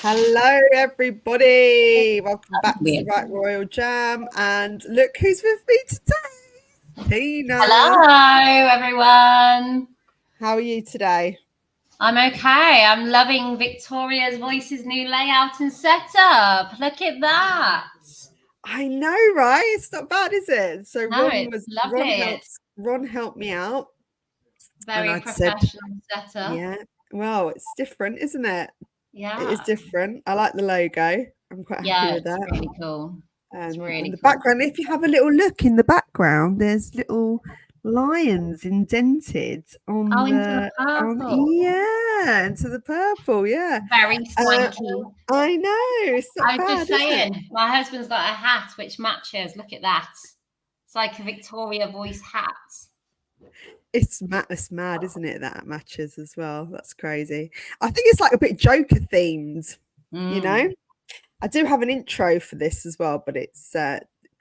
Hello, everybody. Welcome back to the Right Royal Jam. And look who's with me today. Tina. Hello, everyone. How are you today? I'm okay. I'm loving Victoria's Voice's new layout and setup. Look at that. I know, right? It's not bad, is it? So No, it's lovely. Ron helped me out. Very professional setup. Yeah. Well, it's different, isn't it? Yeah. It is different. I like the logo. I'm quite happy with that. It's really cool. It's really in the cool. background, if you have a little look in the background, there's little lions indented on into the purple. Into the purple, yeah. Very swanky. I know. It's not bad, just saying, my husband's got a hat which matches. Look at that. It's like a Victoria Voice hat. It's mad, isn't it? That matches as well. That's crazy. I think it's like a bit Joker themed, you know. I do have an intro for this as well, but it's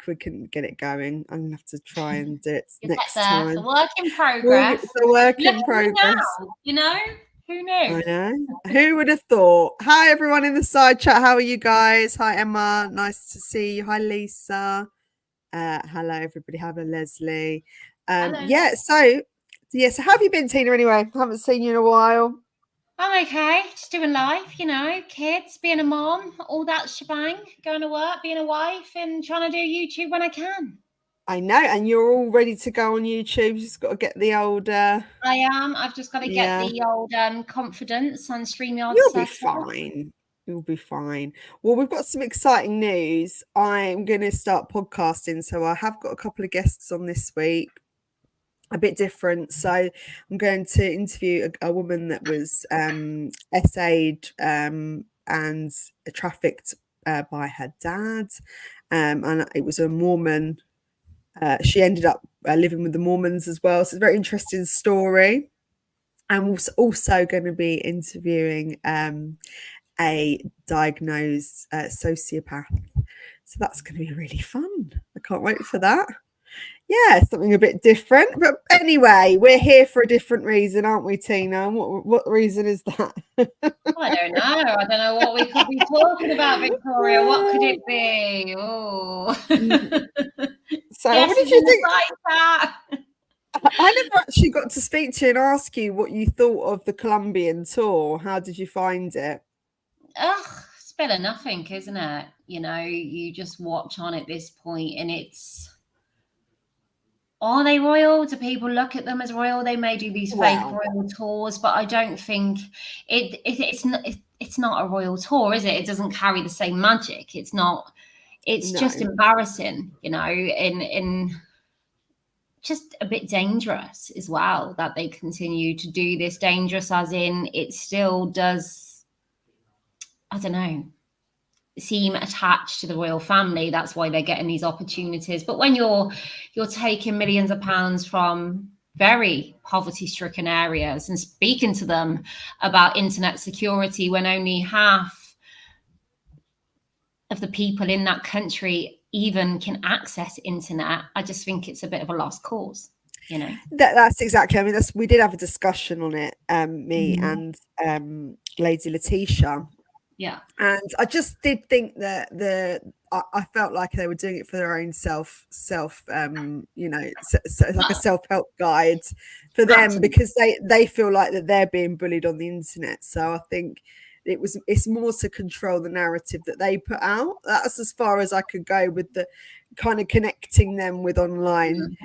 we couldn't get it going. I'm gonna have to try and do it next time. It's a work in progress. It's a work in progress. You know, who knew? I know. Who would have thought? Hi, everyone in the side chat. How are you guys? Hi, Emma. Nice to see you. Hi, Lisa. Hello, everybody. Hello, Leslie. Hello. Yeah. So how have you been, Tina? Anyway, I haven't seen you in a while. I'm okay. Just doing life, you know, kids, being a mom, all that shebang, going to work, being a wife, and trying to do YouTube when I can. I know, and you're all ready to go on YouTube. Just got to get the old. I am. I've just got to get the old confidence on StreamYard. You'll be fine. You'll be fine. Well, we've got some exciting news. I'm going to start podcasting, so I have got a couple of guests on this week. A bit different. So I'm going to interview a woman that was essayed and trafficked by her dad, and it was a Mormon. She ended up living with the Mormons as well. So it's a very interesting story. I'm also going to be interviewing a diagnosed sociopath. So that's going to be really fun. I can't wait for that. Yeah, something a bit different. But anyway, we're here for a different reason, aren't we, Tina? What reason is that? I don't know. I don't know what we could be talking about, Victoria. What could it be? Oh. So what did you think? I never actually got to speak to you and ask you what you thought of the Colombian tour. How did you find it? It's better than nothing, isn't it? You know, you just watch on at this point and it's... Are they royal? Do people look at them as royal? They may do these fake royal tours, but I don't think it's not a royal tour, is it? It doesn't carry the same magic. It's not. It's just embarrassing, you know, and just a bit dangerous as well that they continue to do this. Dangerous as in it still does, I don't know, seem attached to the royal family. That's why they're getting these opportunities. But when you're taking millions of pounds from very poverty-stricken areas and speaking to them about internet security when only half of the people in that country even can access internet, I just think it's a bit of a lost cause. You know, that's exactly. I mean, we did have a discussion on it, me and Lady Letitia. Yeah, and I just did think that I felt like they were doing it for their own self, you know, so like a self-help guide for them because they feel like that they're being bullied on the internet. So I think it's more to control the narrative that they put out. That's as far as I could go with the kind of connecting them with online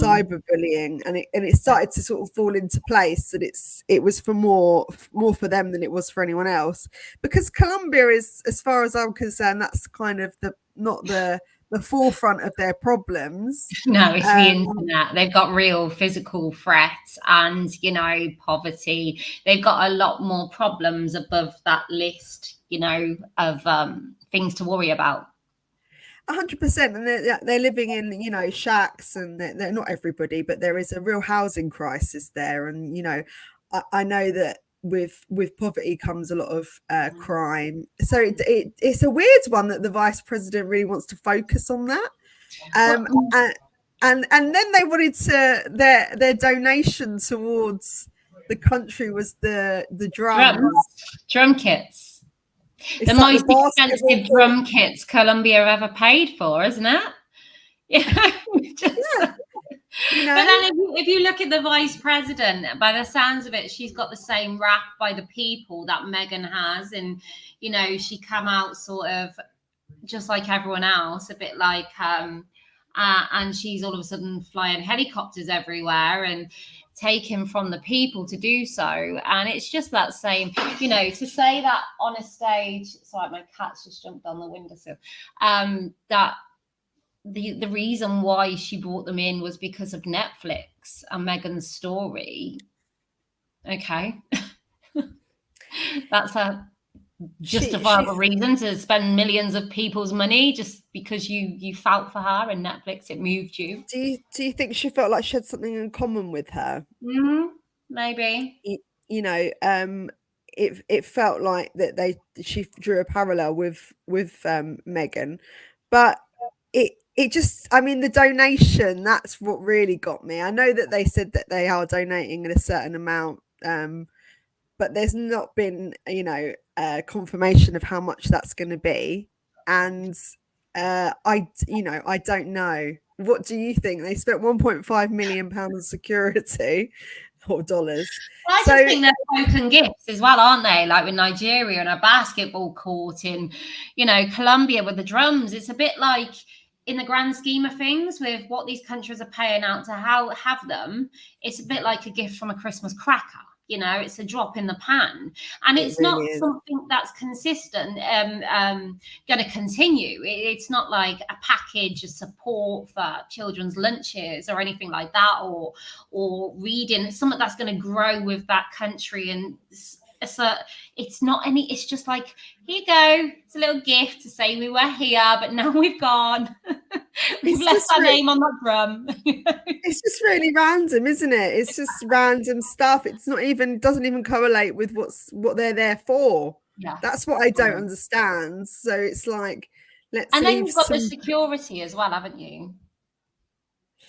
cyberbullying, and it started to sort of fall into place that it was for more for them than it was for anyone else, because Colombia is, as far as I'm concerned, that's kind of not the forefront of their problems. No, it's the internet. They've got real physical threats and, you know, poverty. They've got a lot more problems above that list, you know, of things to worry about. 100%, and they're living in, you know, shacks, and they're not everybody, but there is a real housing crisis there. And you know, I know that with poverty comes a lot of crime. So it's a weird one that the vice president really wants to focus on that. And then they wanted to their donation towards the country was the drums. Drum kits. The It's like the most basketball expensive court. drum kits Colombia ever paid for, isn't it? Yeah, just. Yeah, you But know, then if you look at the vice president, by the sounds of it, she's got the same rap by the people that Meghan has. And, she come out sort of just like everyone else, a bit like, and she's all of a sudden flying helicopters everywhere and taken from the people to do so. And it's just that same, to say that on a stage. Sorry, my cat's just jumped on the windowsill. That the reason why she brought them in was because of Netflix and Meghan's story. Okay. That's a she justifiable reason to spend millions of people's money just because you felt for her and Netflix, it moved you. do you think she felt like she had something in common with her? Maybe. It felt like that she drew a parallel with Meghan, but it just, I mean, the donation, that's what really got me. I know that they said that they are donating a certain amount, but there's not been, confirmation of how much that's going to be. And I don't know. What do you think? They spent 1.5 million pounds on security or dollars. I just So think they're token gifts as well, aren't they? Like with Nigeria and a basketball court in, Colombia with the drums. It's a bit like, in the grand scheme of things, with what these countries are paying out to have them, it's a bit like a gift from a Christmas cracker. It's a drop in the pan, and it it's really not is. something that's consistent, going to continue. It's not like a package of support for children's lunches or anything like that, or reading. It's something that's going to grow with that country, and it's not any. It's just like, here you go. It's a little gift to say we were here, but now we've gone. We've left our name on that drum. It's just really random, isn't it? It's just random stuff. It's not even, doesn't even correlate with what they're there for. Yeah. That's what I don't understand. So it's like, let's And then leave you've got the some. security as well, haven't you?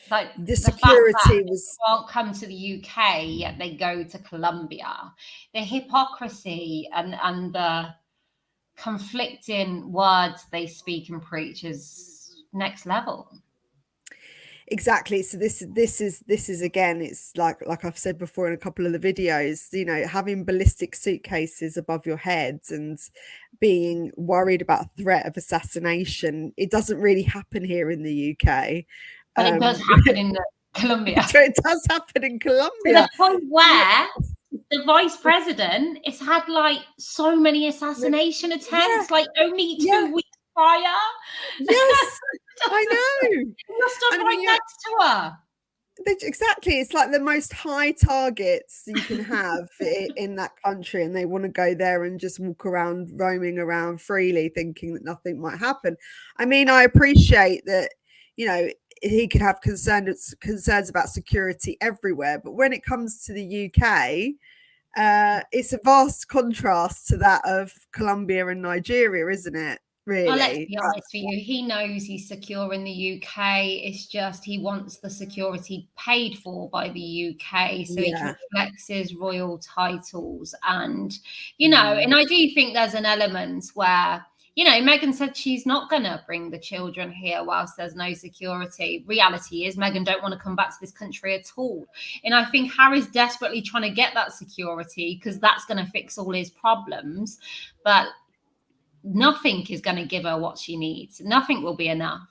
Like The the fact that security they was can't come to the UK, yet they go to Colombia. The hypocrisy and the conflicting words they speak and preach is next level. exactly. So this is again, it's like I've said before in a couple of the videos, having ballistic suitcases above your heads and being worried about threat of assassination. It doesn't really happen here in the UK. But it does happen in Colombia. It does happen in To Colombia. the point where the vice president has had like so many assassination attempts, like only 2 weeks prior. Yes, I know. You're stood And I right mean, next to her. exactly. It's like the most high targets you can have in that country, and they want to go there and just walk around, roaming around freely, thinking that nothing might happen. I mean, I appreciate that, he could have concerns about security everywhere, but when it comes to the UK, it's a vast contrast to that of Colombia and Nigeria, isn't it? Well, let's Really? be honest with you. He knows he's secure in the UK. It's just he wants the security paid for by the UK so he can flex his royal titles. And, and I do think there's an element where, Meghan said she's not going to bring the children here whilst there's no security. Reality is Meghan don't want to come back to this country at all. And I think Harry's desperately trying to get that security because that's going to fix all his problems. But nothing is going to give her what she needs. Nothing will be enough.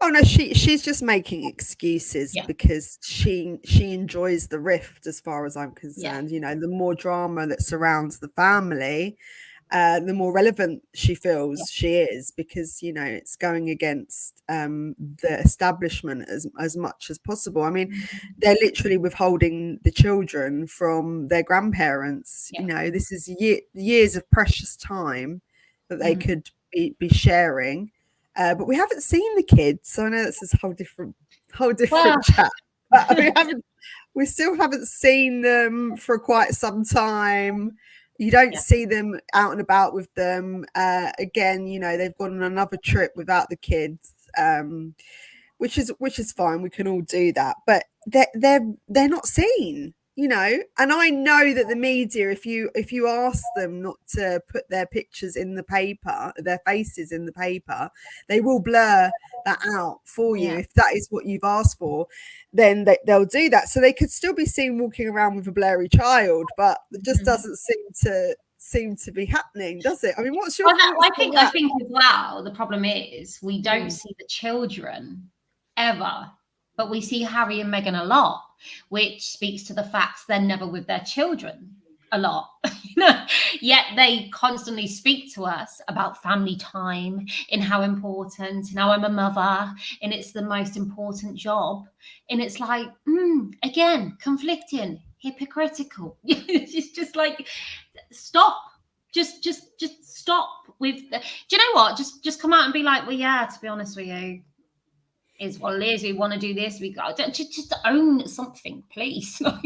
Oh no, she's just making excuses because she enjoys the rift, as far as I'm concerned. The more drama that surrounds the family, the more relevant she feels she is, because it's going against the establishment as much as possible. I mean, they're literally withholding the children from their grandparents. This is years of precious time that they could be sharing. But we haven't seen the kids, so I know this is a whole different chat. But we still haven't seen them for quite some time. You don't see them out and about with them. Again, they've gone on another trip without the kids, which is fine. We can all do that, but they're not seen. you know, and I know that the media, if you ask them not to put their pictures in the paper, their faces in the paper, they will blur that out for you. Yeah. If that is what you've asked for, then they'll do that. So they could still be seen walking around with a blurry child, but it just Mhm. doesn't seem to be happening, does it? I mean, what's your Well, thoughts on I that? think as well, the problem is we don't Mm. see the children ever, but we see Harry and Meghan a lot, which speaks to the fact they're never with their children a lot. You know, yet they constantly speak to us about family time and how important. Now I'm a mother, and it's the most important job. And it's like, again, conflicting, hypocritical. It's just like, stop. Just stop with the, do you know what, just come out and be like, well, yeah, to be honest with you, is what it is. We want to do this, we got just own something, please. Like,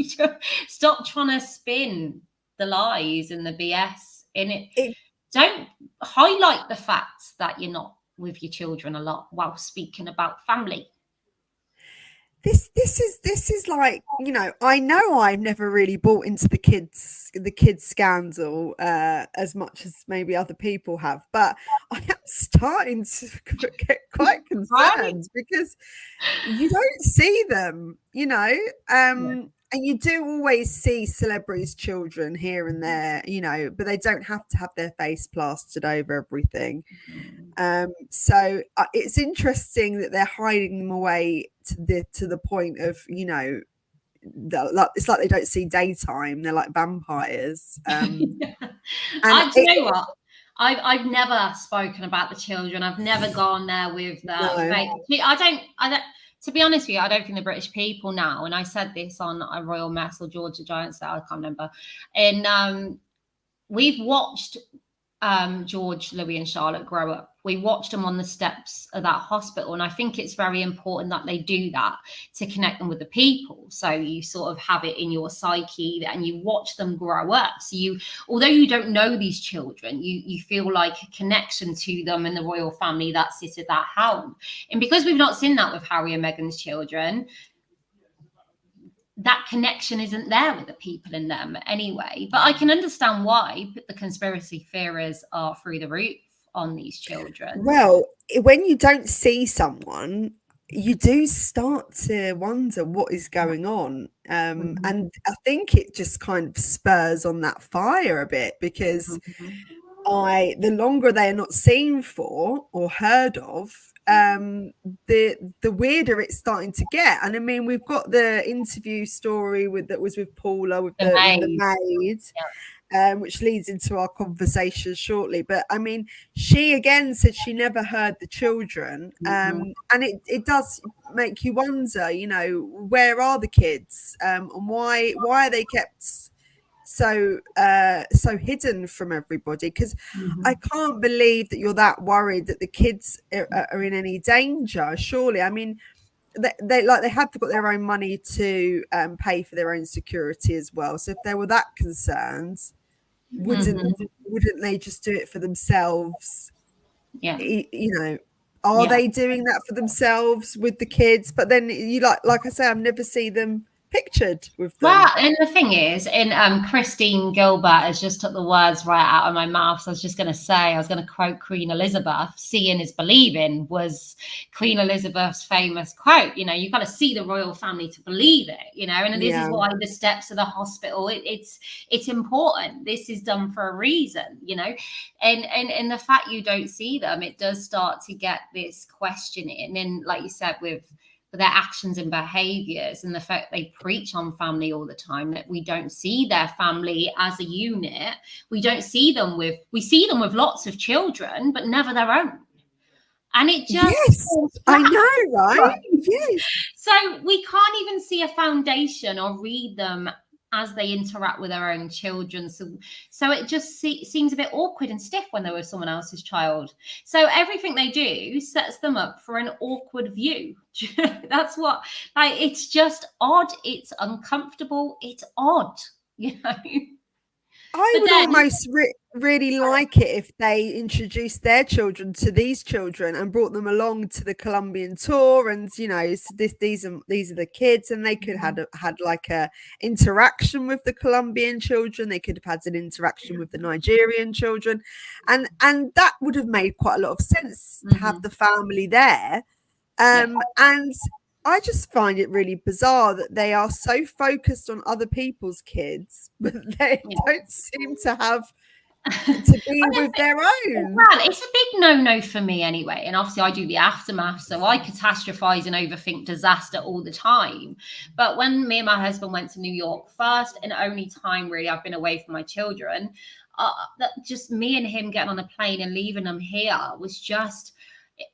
stop trying to spin the lies and the BS in it. It Don't highlight the facts that you're not with your children a lot while speaking about family. this is like, you know, I know I've never really bought into the kids scandal as much as maybe other people have, but I am starting to get quite Right. concerned because you don't see them, you know, Yeah. and you do always see celebrities' children here and there, you know, but they don't have to have their face plastered over everything. Mm. So it's interesting that they're hiding them away to the point of, you know, it's like they don't see daytime. They're like vampires. And Do you know what? I've never spoken about the children. I've never gone there with the no, fake. I don't. To be honest with you, I don't think the British people now. And I said this on a Royal Mess or Georgia Giants Day, I can't remember. And we've watched George, Louis, and Charlotte grow up. We watched them on the steps of that hospital. And I think it's very important that they do that to connect them with the people. So you sort of have it in your psyche and you watch them grow up. So you, although you don't know these children, you feel like a connection to them and the royal family that sits at that home. And because we've not seen that with Harry and Meghan's children, that connection isn't there with the people in them anyway. But I can understand why the conspiracy theories are through the roof on these children. well, when you don't see someone, you do start to wonder what is going on. Mhm, And I think it just kind of spurs on that fire a bit because mhm, the longer they are not seen for or heard of, the weirder it's starting to get. And I mean, we've got the interview story that was with Paula with the the maid. maid, Yeah. which leads into our conversation shortly. But I mean, she again said she never heard the children, Mhm, and it does make you wonder, you know, where are the kids, and why are they kept so hidden from everybody? Because I mhm. can't believe that you're that worried that the kids are in any danger. Surely, I mean, they have got their own money to pay for their own security as well. So if they were that concerned, wouldn't Mhm. wouldn't they just do it for themselves? Yeah. You know, are Yeah. they doing that for themselves with the kids? But then you like I say, I've never seen them pictured with Well, them. and the thing is, and Christine Gilbert has just took the words right out of my mouth. So I was just going to say, I was going to quote Queen Elizabeth, seeing is believing was Queen Elizabeth's famous quote. You know, you've got to see the royal family to believe it, you know, and this is Yeah. why the steps of the hospital, it's important. This is done for a reason, you know, and the fact you don't see them, it does start to get this questioning. And like you said, with their actions and behaviors and the fact they preach on family all the time, that we don't see their family as a unit. We see them with lots of children but never their own, and it just Yes, falls I flat. know, right? Right. Yes. So we can't even see a foundation or read them as they interact with their own children. So it just seems a bit awkward and stiff when they're with someone else's child. So everything they do sets them up for an awkward view. That's what, like, it's just odd. It's uncomfortable. It's odd, you know? I But would then, almost really like it if they introduced their children to these children and brought them along to the Colombian tour, and these are the kids, and they could have had like a interaction with the Colombian children. They could have had an interaction with the Nigerian children, and that would have made quite a lot of sense to have the family there. yeah, And I just find it really bizarre that they are so focused on other people's kids, but they yeah. don't seem to have I to be don't with their own. well, it's a big no-no for me anyway. And obviously, I do the aftermath, so I catastrophize and overthink disaster all the time. But when me and my husband went to New York, first and only time really I've been away from my children, that just me and him getting on a plane and leaving them here was just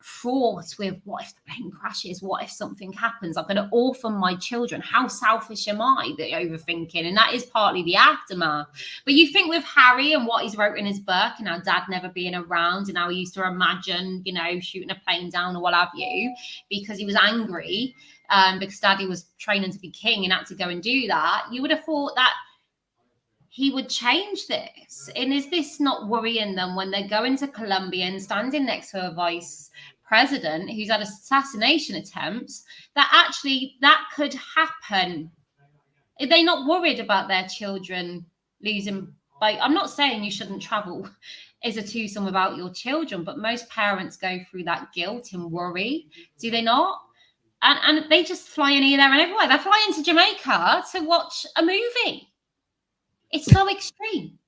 fraught with, what if the plane crashes? What if something happens? I'm going to orphan my children. How selfish am I? That overthinking, and that is partly the aftermath. But you think with Harry and what he's wrote in his book, and how dad never being around, and how he used to imagine, shooting a plane down or what have you, because he was angry, because daddy was training to be king and had to go and do that. You would have thought that he would change this. And is this not worrying them when they're going to Colombia and standing next to a vice president who's had assassination attempts, that actually that could happen? Are they not worried about their children losing? I'm not saying you shouldn't travel as a twosome without your children, but most parents go through that guilt and worry, do they not? And they just fly in here, there, and everywhere. They're flying to Jamaica to watch a movie. It's so extreme.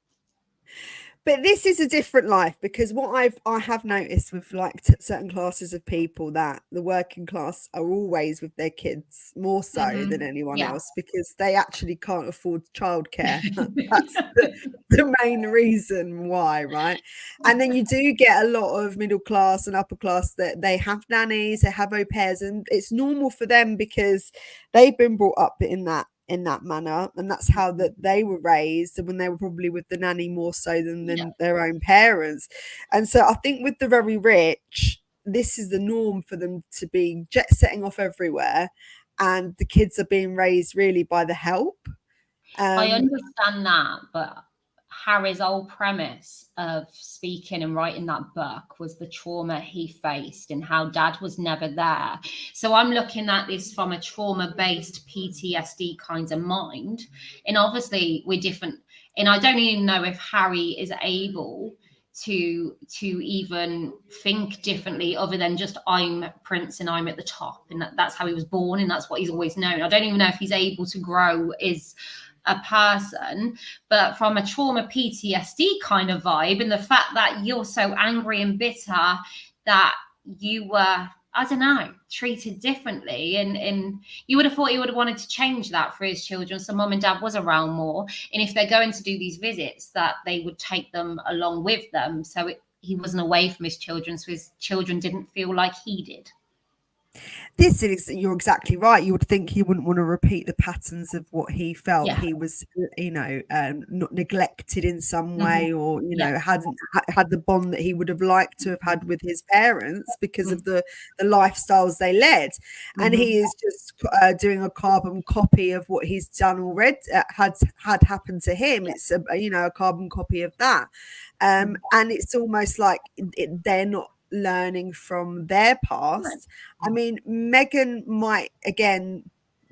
But this is a different life, because what I have noticed with like certain classes of people, that the working class are always with their kids more so than anyone Yeah. else, because they actually can't afford childcare. That's the main reason why, right? And then you do get a lot of middle class and upper class that they have nannies, they have au pairs, and it's normal for them because they've been brought up in that manner, and that's how that they were raised, and when they were probably with the nanny more so than their own parents. And so I think with the very rich, this is the norm for them to be jet setting off everywhere, and the kids are being raised really by the help. I understand that, but Harry's whole premise of speaking and writing that book was the trauma he faced and how dad was never there. So I'm looking at this from a trauma-based PTSD kind of mind. And obviously we're different. And I don't even know if Harry is able to even think differently, other than just, I'm Prince and I'm at the top, and that's how he was born and that's what he's always known. I don't even know if he's able to grow as a person. But from a trauma PTSD kind of vibe, and the fact that you're so angry and bitter that you were, I don't know, treated differently, and you would have thought he would have wanted to change that for his children, so mum and dad was around more, and if they're going to do these visits, that they would take them along with them, so he wasn't away from his children, so his children didn't feel like he did. You're exactly right. You would think he wouldn't want to repeat the patterns of what he felt. Yeah. He was, not neglected in some way, or hadn't had the bond that he would have liked to have had with his parents because of the lifestyles they led. And he is just doing a carbon copy of what he's done already, had happened to him. It's a carbon copy of that, and it's almost like they're not learning from their past. I mean, Meghan might again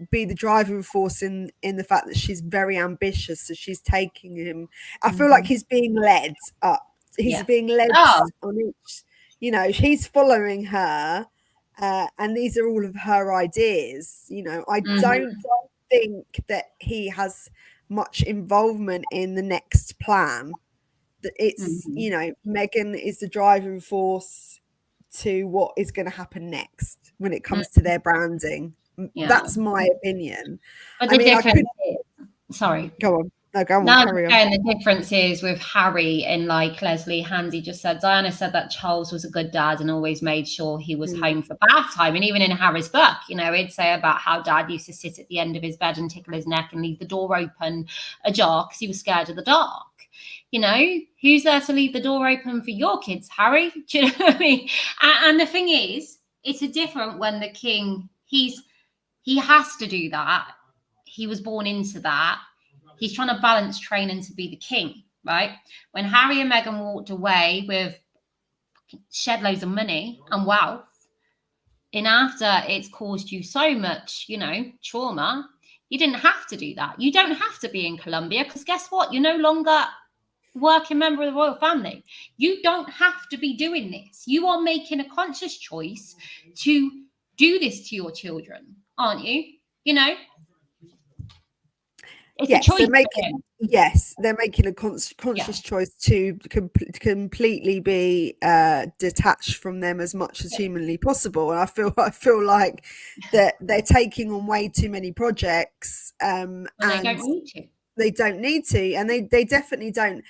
be the driving force in the fact that she's very ambitious, so she's taking him. I feel like he's being led up. He's being led on each. He's following her, and these are all of her ideas. I don't think that he has much involvement in the next plan. That it's Meghan is the driving force to what is going to happen next when it comes to their branding. That's my opinion. But the difference is, sorry, go on. No, go on. No, carry on. and the difference is with Harry, and like Leslie Handy just said, Diana said that Charles was a good dad and always made sure he was home for bath time. And even in Harry's book, he'd say about how dad used to sit at the end of his bed and tickle his neck and leave the door open ajar because he was scared of the dark. Who's there to leave the door open for your kids, Harry? Do you know what I mean? And the thing is, it's a different when the king, he has to do that. He was born into that. He's trying to balance training to be the king. right? When Harry and Meghan walked away with shed loads of money and wealth, and after it's caused you so much, you know, trauma, you didn't have to do that. You don't have to be in Colombia, because guess what? You're no longer working member of the royal family. You don't have to be doing this. You are making a conscious choice to do this to your children, aren't you? You know, it's a choice. They're making a conscious choice to completely be detached from them as much as humanly possible. And I feel like that they're taking on way too many projects, and they don't need to. They don't need to, and they definitely don't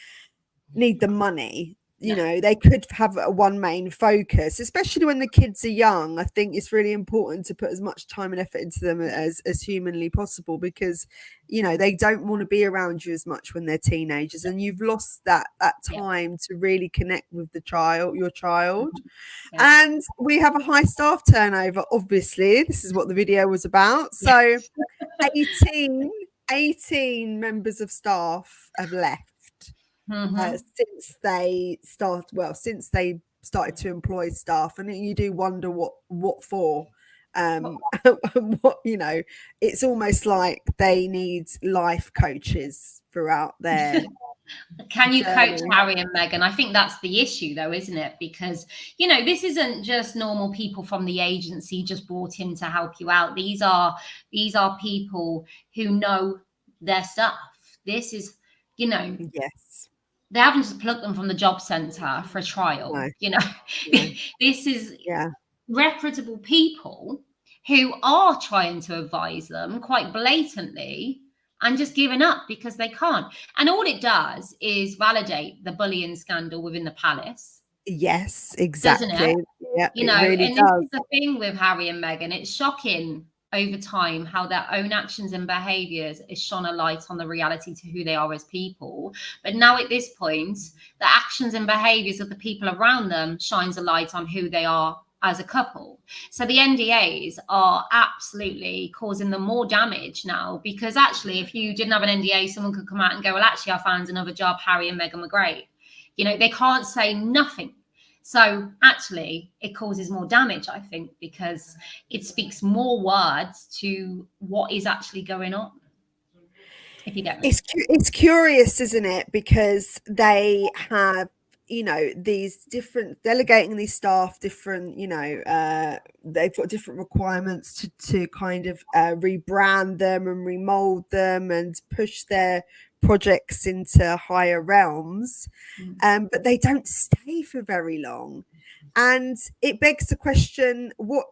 need the money. You know, they could have a one main focus, especially when the kids are young. I think it's really important to put as much time and effort into them as humanly possible, because, you know, they don't want to be around you as much when they're teenagers, and you've lost that time to really connect with your child. And we have a high staff turnover, obviously. This is what the video was about. So 18 members of staff have left. Since they started to employ staff, and you do wonder what for. What, you know, it's almost like they need life coaches throughout their Can you coach Harry and Meghan? I think that's the issue, though, isn't it? Because, you know, this isn't just normal people from the agency just brought in to help you out. These are people who know their stuff. This is, you know, yes, they haven't just plucked them from the job centre for a trial. No. You know, no. This is reputable people who are trying to advise them quite blatantly and just giving up because they can't. And all it does is validate the bullying scandal within the palace. Yes, exactly. Doesn't it? Yeah, you know, really and this is the thing with Harry and Meghan. It's shocking over time how their own actions and behaviors is shone a light on the reality to who they are as people. But now at this point, the actions and behaviors of the people around them shines a light on who they are as a couple. So the NDAs are absolutely causing them more damage now, because actually if you didn't have an NDA, someone could come out and go, well, actually I found another job, Harry and Meghan were great. You know, they can't say nothing. So actually, it causes more damage, I think, because it speaks more words to what is actually going on. If you get me. It's curious, isn't it? Because they have, you know, these different delegating these staff, different, you know, they've got different requirements to kind of rebrand them and remold them and push their projects into higher realms, but they don't stay for very long, and it begs the question: what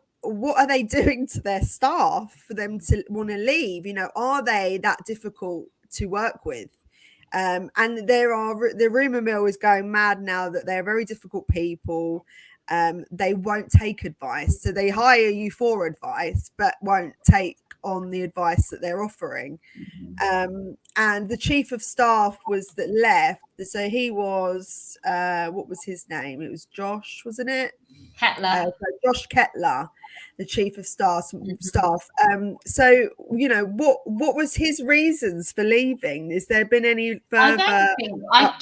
are they doing to their staff for them to want to leave? You know, are they that difficult to work with? And the rumor mill is going mad now that they're very difficult people. They won't take advice, so they hire you for advice, but won't take on the advice that they're offering. And the chief of staff that left. So he was, what was his name? It was Josh, wasn't it? Kettler. So Josh Kettler, the chief of staff. So, you know, what was his reasons for leaving? Has there been any further? I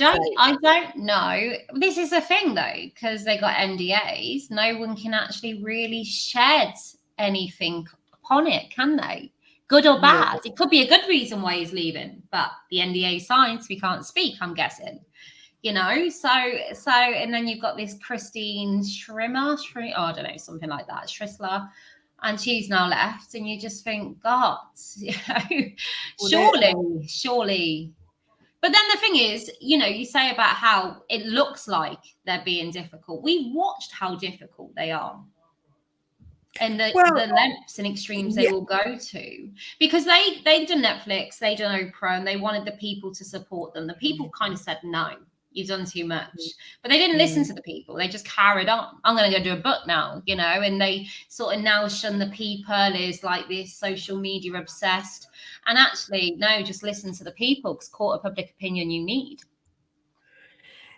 don't know. This is the thing, though, because they got NDAs. No one can actually really shed anything upon it, can they? Good or bad. No. It could be a good reason why he's leaving, but the NDA signs, we can't speak, I'm guessing. You know, so and then you've got this Christine Schrimmer, I don't know, something like that, Schrisler, and she's now left, and you just think, God, you know, surely. But then the thing is, you know, you say about how it looks like they're being difficult. We've watched how difficult they are. And the lengths and extremes they will go to, because they've done Netflix, they've done Oprah, and they wanted the people to support them. The people kind of said, no, you've done too much. But they didn't listen to the people. They just carried on. I'm going to go do a book now, you know, and they sort of now shun the people as like this social media obsessed. And actually, no, just listen to the people, because court of public opinion you need.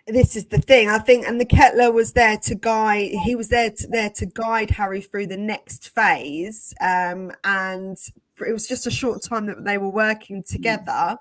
This is the thing, I think, and the Kettler was there to guide. He was there to guide Harry through the next phase, and it was just a short time that they were working together.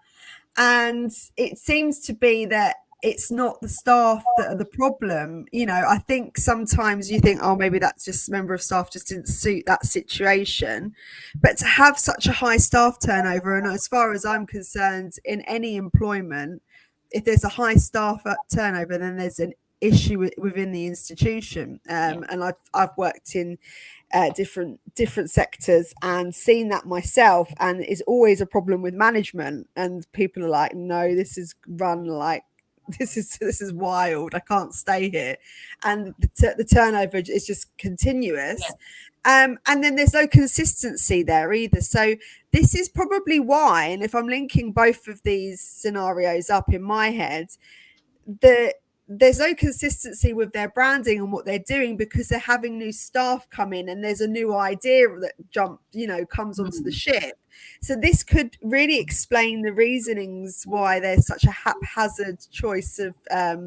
And it seems to be that it's not the staff that are the problem. I think sometimes you think, oh, maybe that's just a member of staff just didn't suit that situation. But to have such a high staff turnover, and as far as I'm concerned, in any employment, if there's a high staff turnover, then there's an issue within the institution. Yeah. And I've worked in different sectors and seen that myself, and it's always a problem with management, and people are like, no, this is run like this is wild, I can't stay here. And the turnover is just Yeah. continuous. And then there's no consistency there either. So this is probably why, and if I'm linking both of these scenarios up in my head, the there's no consistency with their branding and what they're doing, because they're having new staff come in and there's a new idea that comes onto the Mm. ship. So this could really explain the reasonings why there's such a haphazard choice of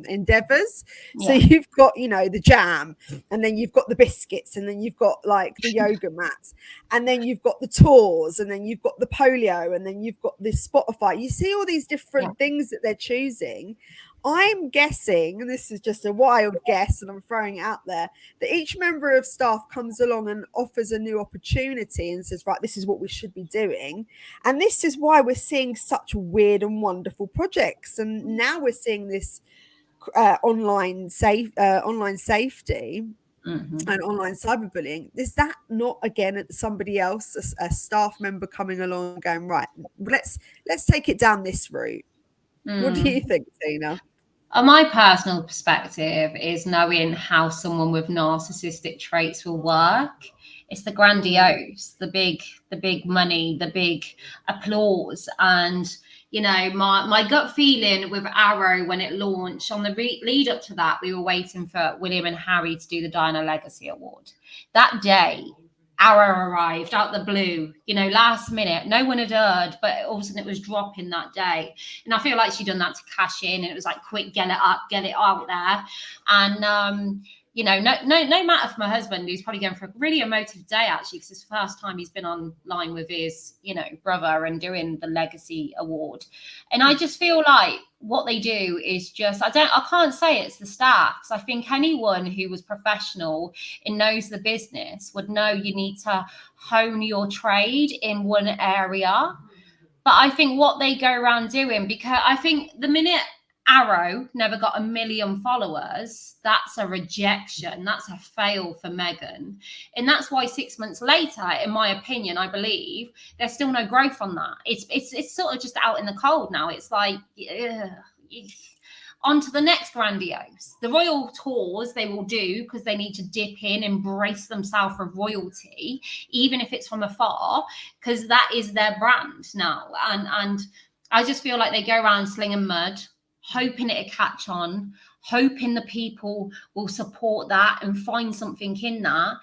endeavors. So Yeah. you've got the jam, and then you've got the biscuits, and then you've got like the yoga mats, and then you've got the tours, and then you've got the polio, and then you've got this Spotify. You see all these Yeah. different things that they're choosing. I'm guessing, and this is just a wild guess and I'm throwing it out there, that each member of staff comes along and offers a new opportunity and says, right, this is what we should be doing. And this is why we're seeing such weird and wonderful projects. And now we're seeing this online safety Mm-hmm. and online cyberbullying. Is that not, again, somebody else, a staff member coming along and going, right, let's take it down this route? What do you Mm. think, Tina? My personal perspective is knowing how someone with narcissistic traits will work. It's the grandiose, the big money, the big applause. And, my gut feeling with Arrow when it launched, on the lead up to that, we were waiting for William and Harry to do the Diana Legacy Award. That day, Arrow arrived out the blue, last minute. No one had heard, but all of a sudden it was dropping that day. And I feel like she'd done that to cash in. And it was like, quick, get it up, get it out there. And, no matter for my husband, who's probably going for a really emotive day, actually, because it's the first time he's been online with his, brother and doing the Legacy Award. And I just feel like what they do is just, I can't say it's the staff, because I think anyone who was professional and knows the business would know you need to hone your trade in one area. But I think what they go around doing, because I think the minute Arrow never got 1 million followers, that's a rejection. That's a fail for Meghan. And that's why 6 months later, in my opinion, I believe there's still no growth on that. It's sort of just out in the cold now. It's like, ugh. On to the next grandiose. The royal tours they will do because they need to dip in, embrace themselves for royalty, even if it's from afar, because that is their brand now. And I just feel like they go around slinging mud, hoping it'll catch on, hoping the people will support that and find something in that.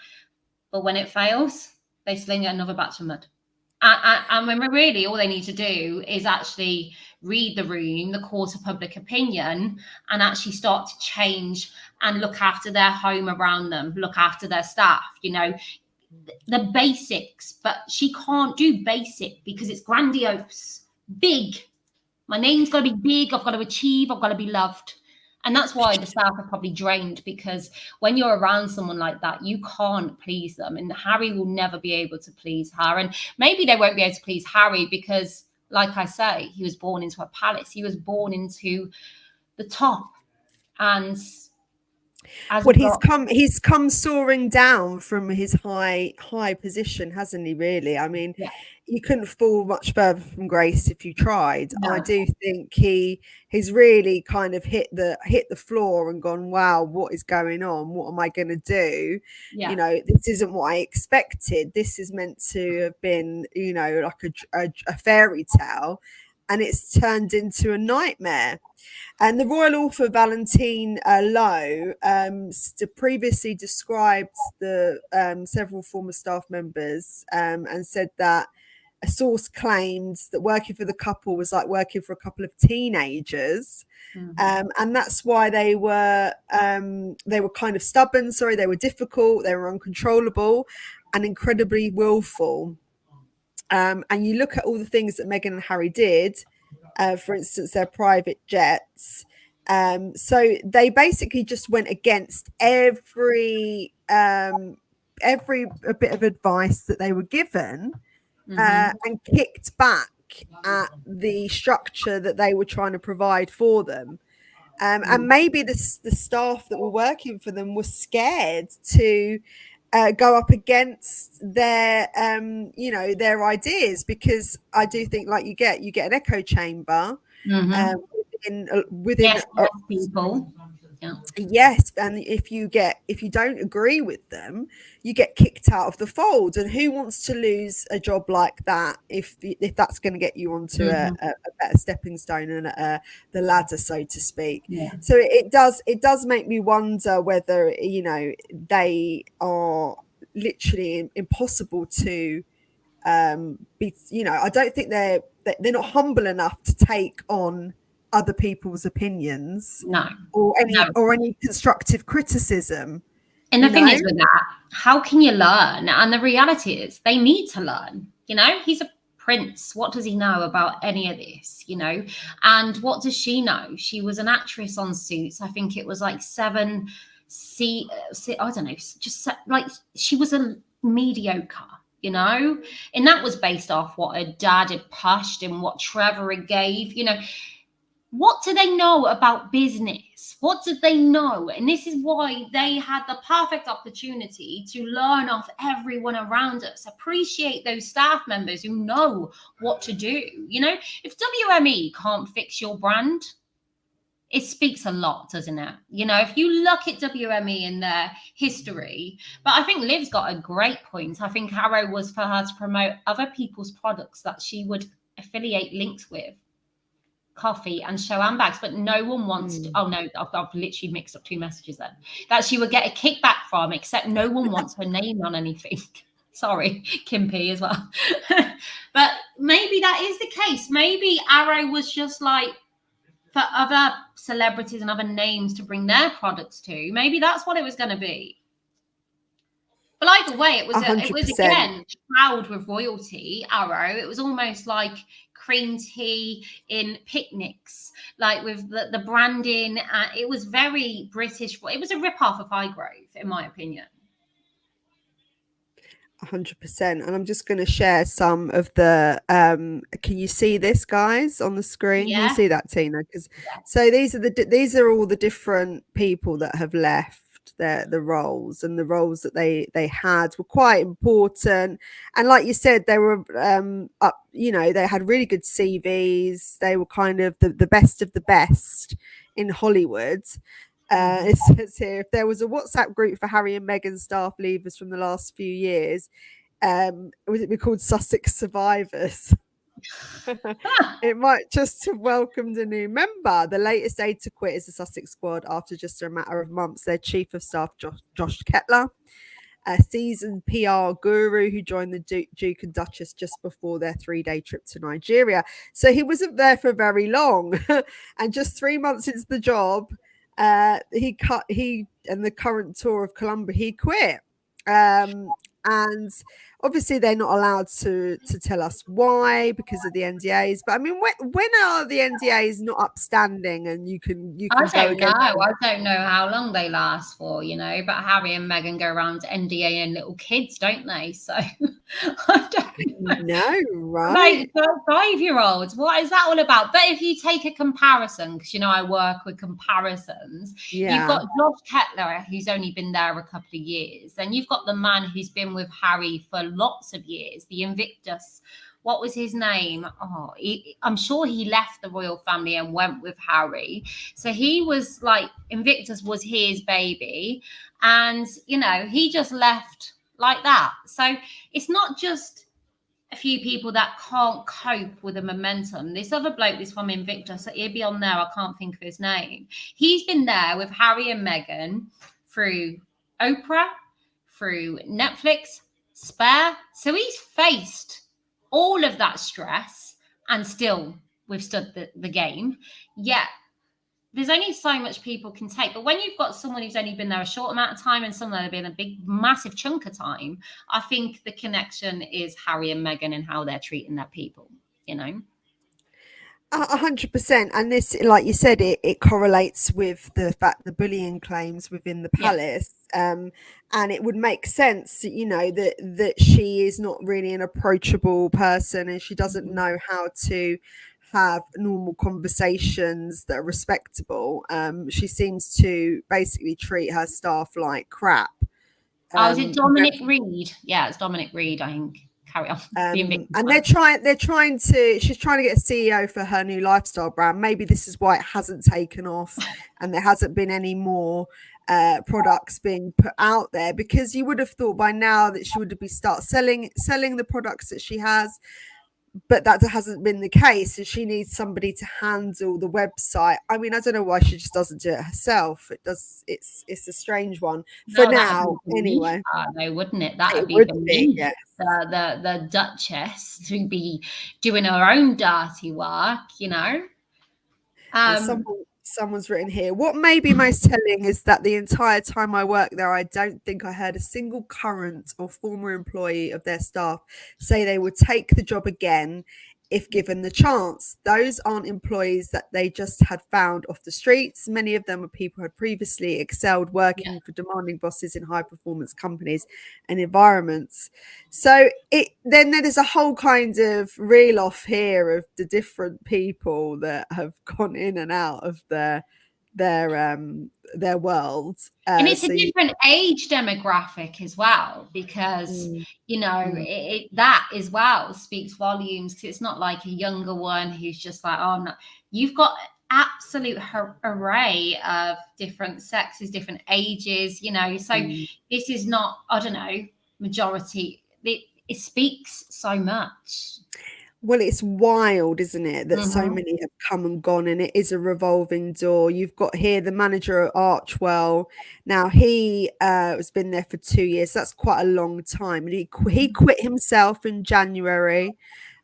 But when it fails, they sling another batch of mud. And when really all they need to do is actually read the room, the court of public opinion, and actually start to change and look after their home around them, look after their staff, the basics. But she can't do basic because it's grandiose, big. My name's got to be big. I've got to achieve. I've got to be loved. And that's why the staff are probably drained, because when you're around someone like that, you can't please them. And Harry will never be able to please her. And maybe they won't be able to please Harry because, like I say, he was born into a palace. He was born into the top. And as Well, we got, he's come soaring down from his high position, hasn't he? Really, I mean, yeah, you couldn't fall much further from grace if you tried. I no, do think he's really kind of hit the floor and gone, wow, what is going on? What am I going to do? yeah, This isn't what I expected. This is meant to have been, like a fairy tale, and it's turned into a nightmare. And the royal author Valentine Lowe previously described the several former staff members and said that a source claimed that working for the couple was like working for a couple of teenagers. And that's why they were kind of stubborn. Sorry, they were difficult, they were uncontrollable, and incredibly willful. And you look at all the things that Meghan and Harry did, for instance, their private jets. So they basically just went against every a bit of advice that they were given, and kicked back at the structure that they were trying to provide for them. And maybe the staff that were working for them were scared to go up against their their ideas, because I do think, like, you get an echo chamber Mm-hmm. within Yes, yes, people. Yeah. yes, and if you don't agree with them, you get kicked out of the fold. And who wants to lose a job like that if that's going to get you onto Mm-hmm. a better stepping stone and the ladder, so to speak? Yeah. So it does make me wonder whether they are literally impossible to be. I don't think they're not humble enough to take on other people's opinions No. or No. any constructive criticism. And the you thing know is with that, how can you learn? And the reality is they need to learn. He's a prince. What does he know about any of this? And what does she know? She was an actress on Suits. I think it was like I don't know, just like she was a mediocre. And that was based off what her dad had pushed and what Trevor had gave. What do they know about business? What did they know? And this is why they had the perfect opportunity to learn off everyone around us, appreciate those staff members who know what to do. If WME can't fix your brand, it speaks a lot, doesn't it? If you look at WME and their history, but I think Liv's got a great point. I think Harrow was for her to promote other people's products that she would affiliate links with, coffee and show handbags, but no one wants to. Oh no, I've literally mixed up two messages then. That she would get a kickback from, except no one wants her name on anything. Sorry, Kim P as well. But maybe that is the case. Maybe Arrow was just like for other celebrities and other names to bring their products to. Maybe that's what it was going to be. But either way, it was 100%. again proud with royalty. Arrow. It was almost like cream tea in picnics, like with the branding. It was very British. It was a rip-off of Highgrove, in my opinion. 100%. And I'm just going to share some of the can you see this, guys, on the screen? Yeah. Can you see that, Tina? So these are all the different people that have left the roles, and the roles that they had were quite important. And like you said, they were they had really good CVs. They were kind of the best of the best in Hollywood. It says here, if there was a WhatsApp group for Harry and Meghan staff leavers from the last few years, would it be called Sussex Survivors? It might just have welcomed a new member. The latest aide to quit is the Sussex squad after just a matter of months. Their chief of staff, Josh Kettler, a seasoned PR guru who joined the Duke and Duchess just before their 3-day trip to Nigeria. So he wasn't there for very long. And just 3 months into the job, he and the current tour of Colombia, he quit. And obviously they're not allowed to tell us why, because of the NDAs. But I mean, when are the NDAs not upstanding and you can I go don't know. against them? I don't know how long they last for, but Harry and Meghan go around NDA and little kids, don't they? So I don't know. No, right? Like 5-year-olds, what is that all about? But if you take a comparison, because I work with comparisons, you've got Josh Kettler, who's only been there a couple of years, and you've got the man who's been with Harry for lots of years, the Invictus. What was his name? I'm sure he left the royal family and went with Harry. So he was like, Invictus was his baby. And, he just left like that. So it's not just a few people that can't cope with the momentum. This other bloke is from Invictus. He'll be on there. I can't think of his name. He's been there with Harry and Meghan through Oprah, through Netflix, Spare. So he's faced all of that stress and still withstood the game. Yet there's only so much people can take. But when you've got someone who's only been there a short amount of time and someone that's been a big, massive chunk of time, I think the connection is Harry and Meghan and how they're treating their people, 100%. And this, like you said, it correlates with the fact the bullying claims within the Yeah. palace. And it would make sense, that she is not really an approachable person, and she doesn't Mhm. know how to have normal conversations that are respectable. She seems to basically treat her staff like crap. Oh, is it Um, Dominic Reed? Yeah, it's Dominic Reed, I think. Carry on. Being big. and she's trying to get a CEO for her new lifestyle brand. Maybe this is why it hasn't taken off and there hasn't been any more products being put out there, because you would have thought by now that she would be start selling the products that she has, but that hasn't been the case, and she needs somebody to handle the website. I mean, I don't know why she just doesn't do it herself. It's a strange one for No, that would now be beneath anyway. her, though, wouldn't it? That would It be would be, beneath yeah. the Duchess to be doing her own dirty work, you know. And Um, someone's written here, what may be most telling is that the entire time I worked there, I don't think I heard a single current or former employee of their staff say they would take the job again if given the chance. Those aren't employees that they just had found off the streets. Many of them are people who had previously excelled yeah. working for demanding bosses in high performance companies and environments. So then there's a whole kind of reel off here of the different people that have gone in and out of their world. And it's a So you, different age demographic as well, because mm, mm, that as well speaks volumes. 'Cause it's not like a younger one who's just like, oh no, you've got absolute array of different sexes, different ages, so mm. this is not, I don't know, majority. It speaks so much. Well, it's wild, isn't it, that so Hmm. many have come and gone, and it is a revolving door. You've got here the manager at Archwell. Now he has been there for 2 years. That's quite a long time, and he quit himself in January.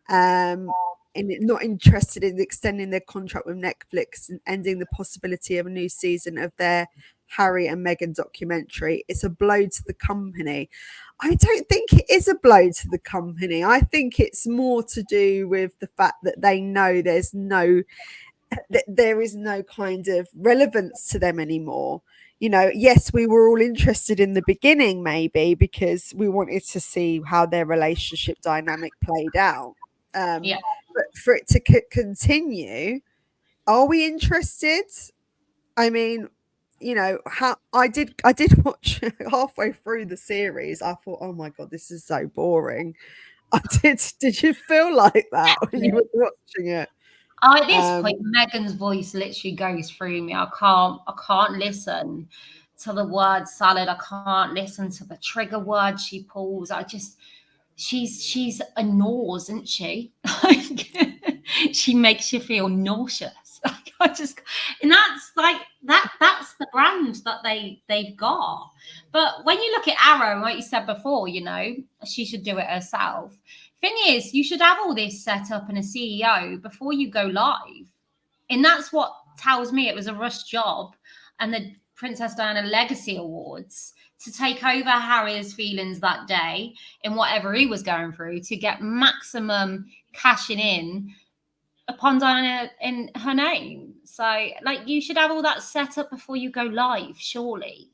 And not interested in extending their contract with Netflix and ending the possibility of a new season of their Harry and Meghan documentary. It's a blow to the company. I don't think it is a blow to the company. I think it's more to do with the fact that they know there is no kind of relevance to them anymore. Yes, we were all interested in the beginning, maybe because we wanted to see how their relationship dynamic played out. Um, Yeah. but for it to continue, are we interested? I mean, how I did watch halfway through the series. I thought, oh my god, this is so boring. I did you feel like that when you were watching it? Oh, at this point, Um, Megan's voice literally goes through me. I can't listen to the word salad. I can't listen to the trigger word she pulls. She's a nose, isn't she? Like, she makes you feel nauseous. Like, and that's like that's the brand that they've got. But when you look at Arrow, like you said before, she should do it herself. Thing is, you should have all this set up in a CEO before you go live. And that's what tells me it was a rush job and the Princess Diana Legacy Awards to take over Harry's feelings that day in whatever he was going through to get maximum cashing in upon Diana in her name. So, like, you should have all that set up before you go live, surely.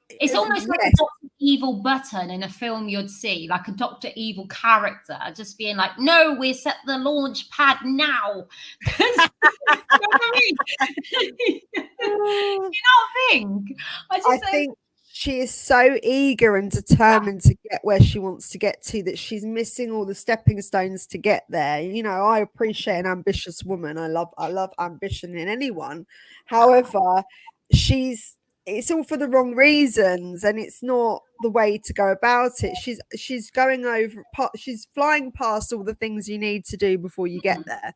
It's almost like a yes, Doctor Evil button in a film you'd see, like a Doctor Evil character, just being like, "No, we're set the launch pad now," because you know what I mean. You not think? I I just think she is so eager and determined to get where she wants to get to that she's missing all the stepping stones to get there. I appreciate an ambitious woman. I love ambition in anyone. However, she's it's all for the wrong reasons, and it's not the way to go about it. She's going over she's flying past all the things you need to do before you get there.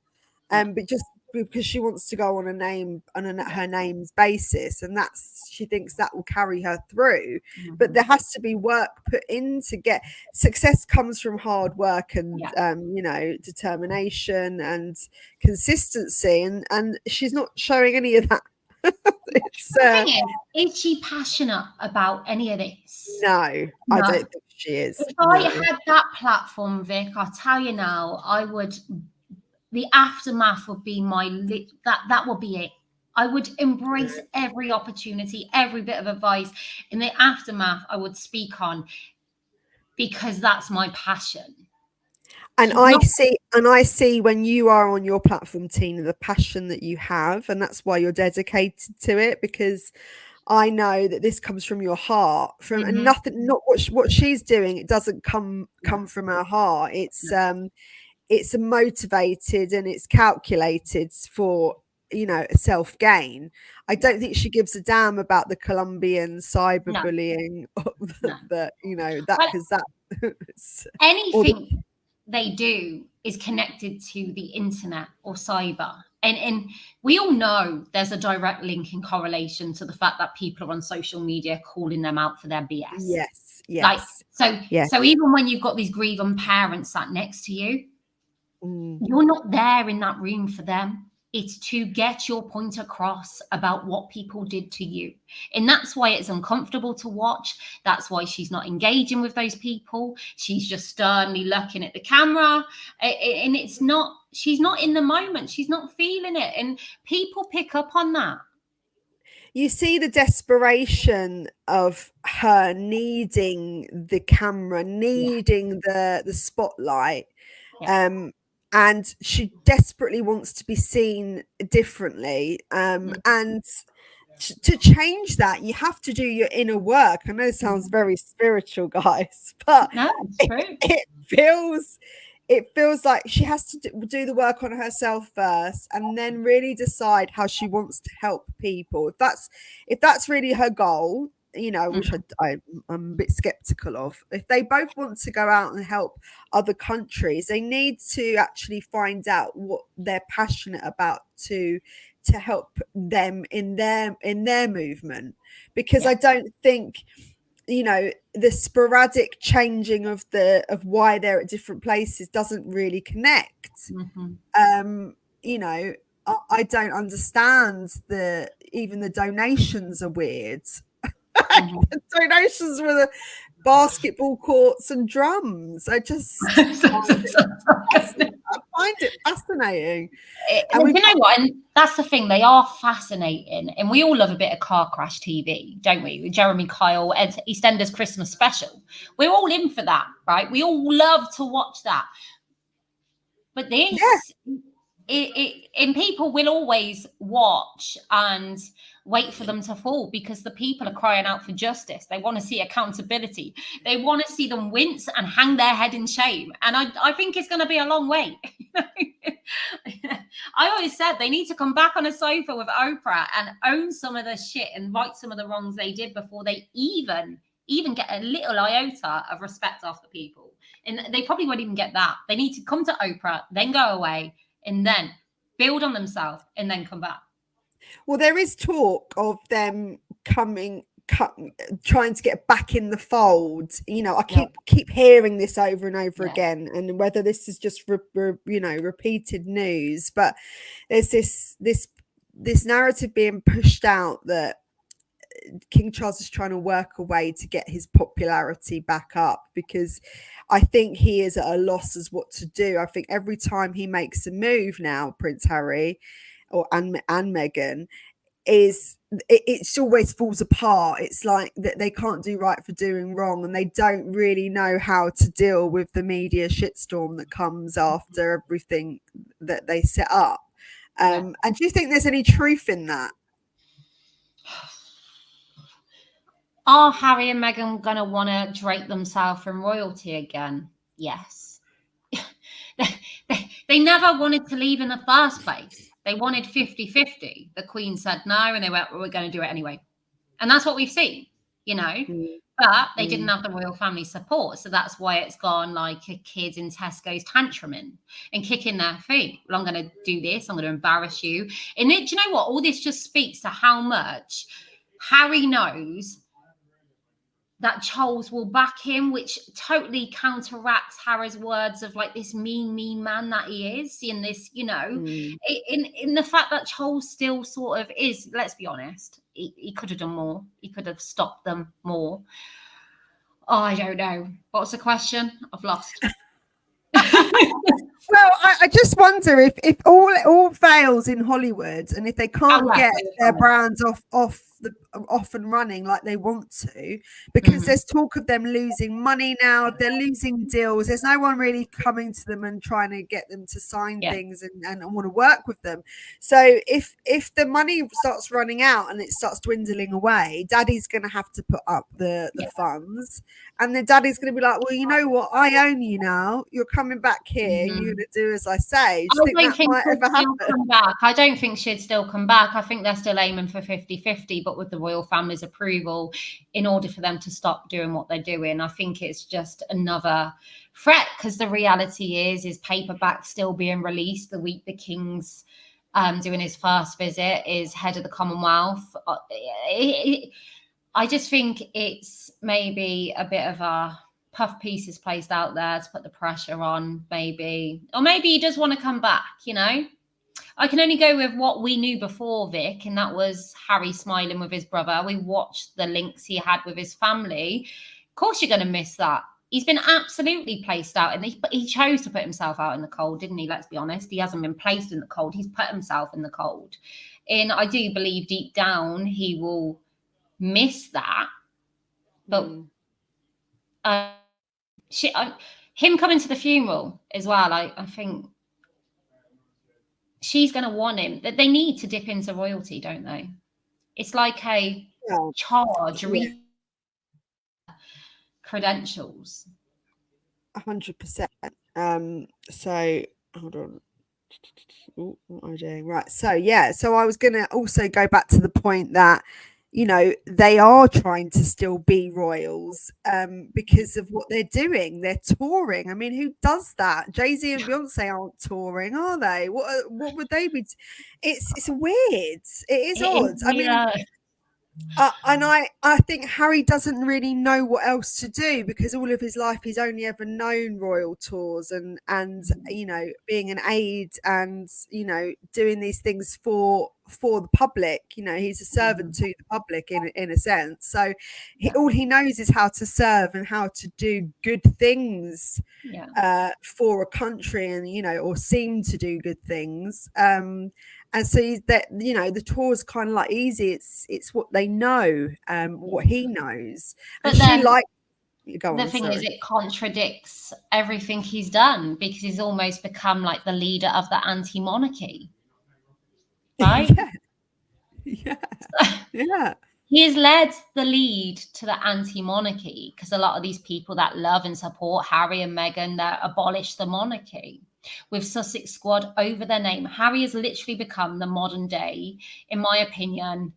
yeah, But just because she wants to go her name's basis, and that's she thinks that will carry her through. But there mhm, has to be work put in to get success. Comes from hard work and yeah. determination and consistency, and she's not showing any of that. It's The thing is she passionate about any of this? no, I No. don't think she is. If I No. had that platform, Vic, I tell you now, I would. the aftermath would be that would be it. I would embrace every opportunity, every bit of advice in the aftermath I would speak on, because that's my passion. And She's not. I see when you are on your platform, Tina, the passion that you have, and that's why you're dedicated to it, because I know that this comes from your heart, from, and Mhm. nothing, not what she's doing. It doesn't come No, from her heart. no. It's motivated and it's calculated for, self gain. I Yeah. don't think she gives a damn about the Colombian No, cyberbullying no. that, that, Well, because that or the, anything they do is connected to the internet or cyber. And we all know there's a direct link in correlation to the fact that people are on social media calling them out for their BS. yes, Like, yes, so yeah. so even when you've got these grieving parents sat next to you, Mm. you're not there in that room for them. It's to get your point across about what people did to you. And that's why it's uncomfortable to watch. That's why she's not engaging with those people. She's just sternly looking at the camera. And she's not in the moment. She's not feeling it. And people pick up on that. You see the desperation of her needing the camera, Yeah. needing the spotlight, Yeah. um, and she desperately wants to be seen differently. Mm-hmm. And to change that, you have to do your inner work. I know it sounds Mm-hmm. very spiritual, guys, but No, it's it, true. it feels it feels like she has to do the work on herself first, and then really decide how she wants to help people. If that's really her goal, which Mm-hmm. I'm a bit skeptical of. If they both want to go out and help other countries, they need to actually find out what they're passionate about to help them in their movement, because Yeah. I don't think the sporadic changing of why they're at different places doesn't really connect. Mm-hmm. um I don't understand even the donations are weird. Mm-hmm. The donations for the basketball courts and drums, I find it fascinating. And And we've you know got, what? And that's the thing. They are fascinating. And we all love a bit of car crash TV, don't we? With Jeremy Kyle, EastEnders Christmas special. We're all in for that, right? We all love to watch that. But yeah. this, and people will always watch and wait for them to fall, because the people are crying out for justice. They want to see accountability. They want to see them wince and hang their head in shame. And I think it's going to be a long wait. I always said they need to come back on a sofa with Oprah and own some of the shit and right some of the wrongs they did before they even get a little iota of respect off the people. And they probably won't even get that. They need to come to Oprah, then go away, and then build on themselves, and then come back. Well, there is talk of them trying to get back in the fold. I Yeah. keep hearing this over and over Yeah. again, and whether this is just repeated news, but there's this narrative being pushed out that King Charles is trying to work a way to get his popularity back up, because I think he is at a loss as what to do. I think every time he makes a move now, Prince Harry and Meghan, it always falls apart. It's like that they can't do right for doing wrong, and they don't really know how to deal with the media shitstorm that comes after everything that they set up. Yeah. And do you think there's any truth in that? Are Harry and Meghan going to want to drape themselves in royalty again? Yes. they never wanted to leave in the first place. They wanted 50-50. The Queen said no, and they went, well, we're going to do it anyway. And that's what we've seen, you know. Mm, But they didn't mm. have the royal family support. So that's why it's gone like a kid in Tesco's tantruming and kicking their feet. Well, I'm going to do this. I'm going to embarrass you. And do you know what? All this just speaks to how much Harry knows that Charles will back him, which totally counteracts Harry's words of like this mean man that he is, in this, Mm. in the fact that Charles still sort of is, let's be honest, he could have done more. He could have stopped them more. Oh, I don't know. What's the question? I've lost. Well, I just wonder if all fails in Hollywood, and if they Oh, can't yeah, get royal their family. brands off and running like they want to, because Mhm. there's talk of them losing money now, they're losing deals. There's no one really coming to them and trying to get them to sign Yeah. things and want to work with them. So if the money starts running out and it starts dwindling away, Daddy's going to have to put up the Yeah. funds. And then Daddy's going to be like, well, you know what? I own you now. You're coming back here. You're Mhm. going to do as I say. Do I you think don't that think might she'd ever still happen? come back. I don't think she'd still come back. I think they're still aiming for 50-50, but with the royal family's approval, in order for them to stop doing what they're doing. I think it's just another threat, because the reality is paperback still being released the week the king's doing his first visit, is head of the Commonwealth. I just think it's maybe a bit of a puff pieces placed out there to put the pressure on, maybe. Or maybe he does want to come back, you know? I can only go with what we knew before, Vic, and that was Harry smiling with his brother. We watched the links he had with his family. Of course, you're going to miss that. He's been absolutely placed out, and he chose to put himself out in the cold, didn't he? Let's be honest. He hasn't been placed in the cold. He's put himself in the cold. And I do believe deep down he will miss that. But uh, she, him coming to the funeral as well, I think she's going to want him. That they need to dip into royalty, don't they? It's like a Yeah, charge, yeah, credentials. 100%. So hold on. Ooh, what am I doing? Right. So yeah. So I was going to also go back to the point that they are trying to still be royals because of what they're doing. They're touring. I mean, who does that? Jay-Z and Beyonce aren't touring, are they? What would they be? It's weird. It is It is, odd. I mean, yeah. and I think Harry doesn't really know what else to do, because all of his life he's only ever known royal tours and being an aide and doing these things for the public. He's a servant to the public in a sense. So Yeah. all he knows is how to serve and how to do good things Yeah. for a country, and or seem to do good things. And so that the tour's kind of like easy. It's what they know, what he knows, and But she then like. Go the on, thing is, sorry. it contradicts everything he's done, because he's almost become like the leader of the anti-monarchy, right? Yeah, yeah, yeah. He has led the lead to the anti-monarchy, because a lot of these people that love and support Harry and Meghan, that abolish the monarchy with Sussex Squad over their name. Harry has literally become the modern day, in my opinion,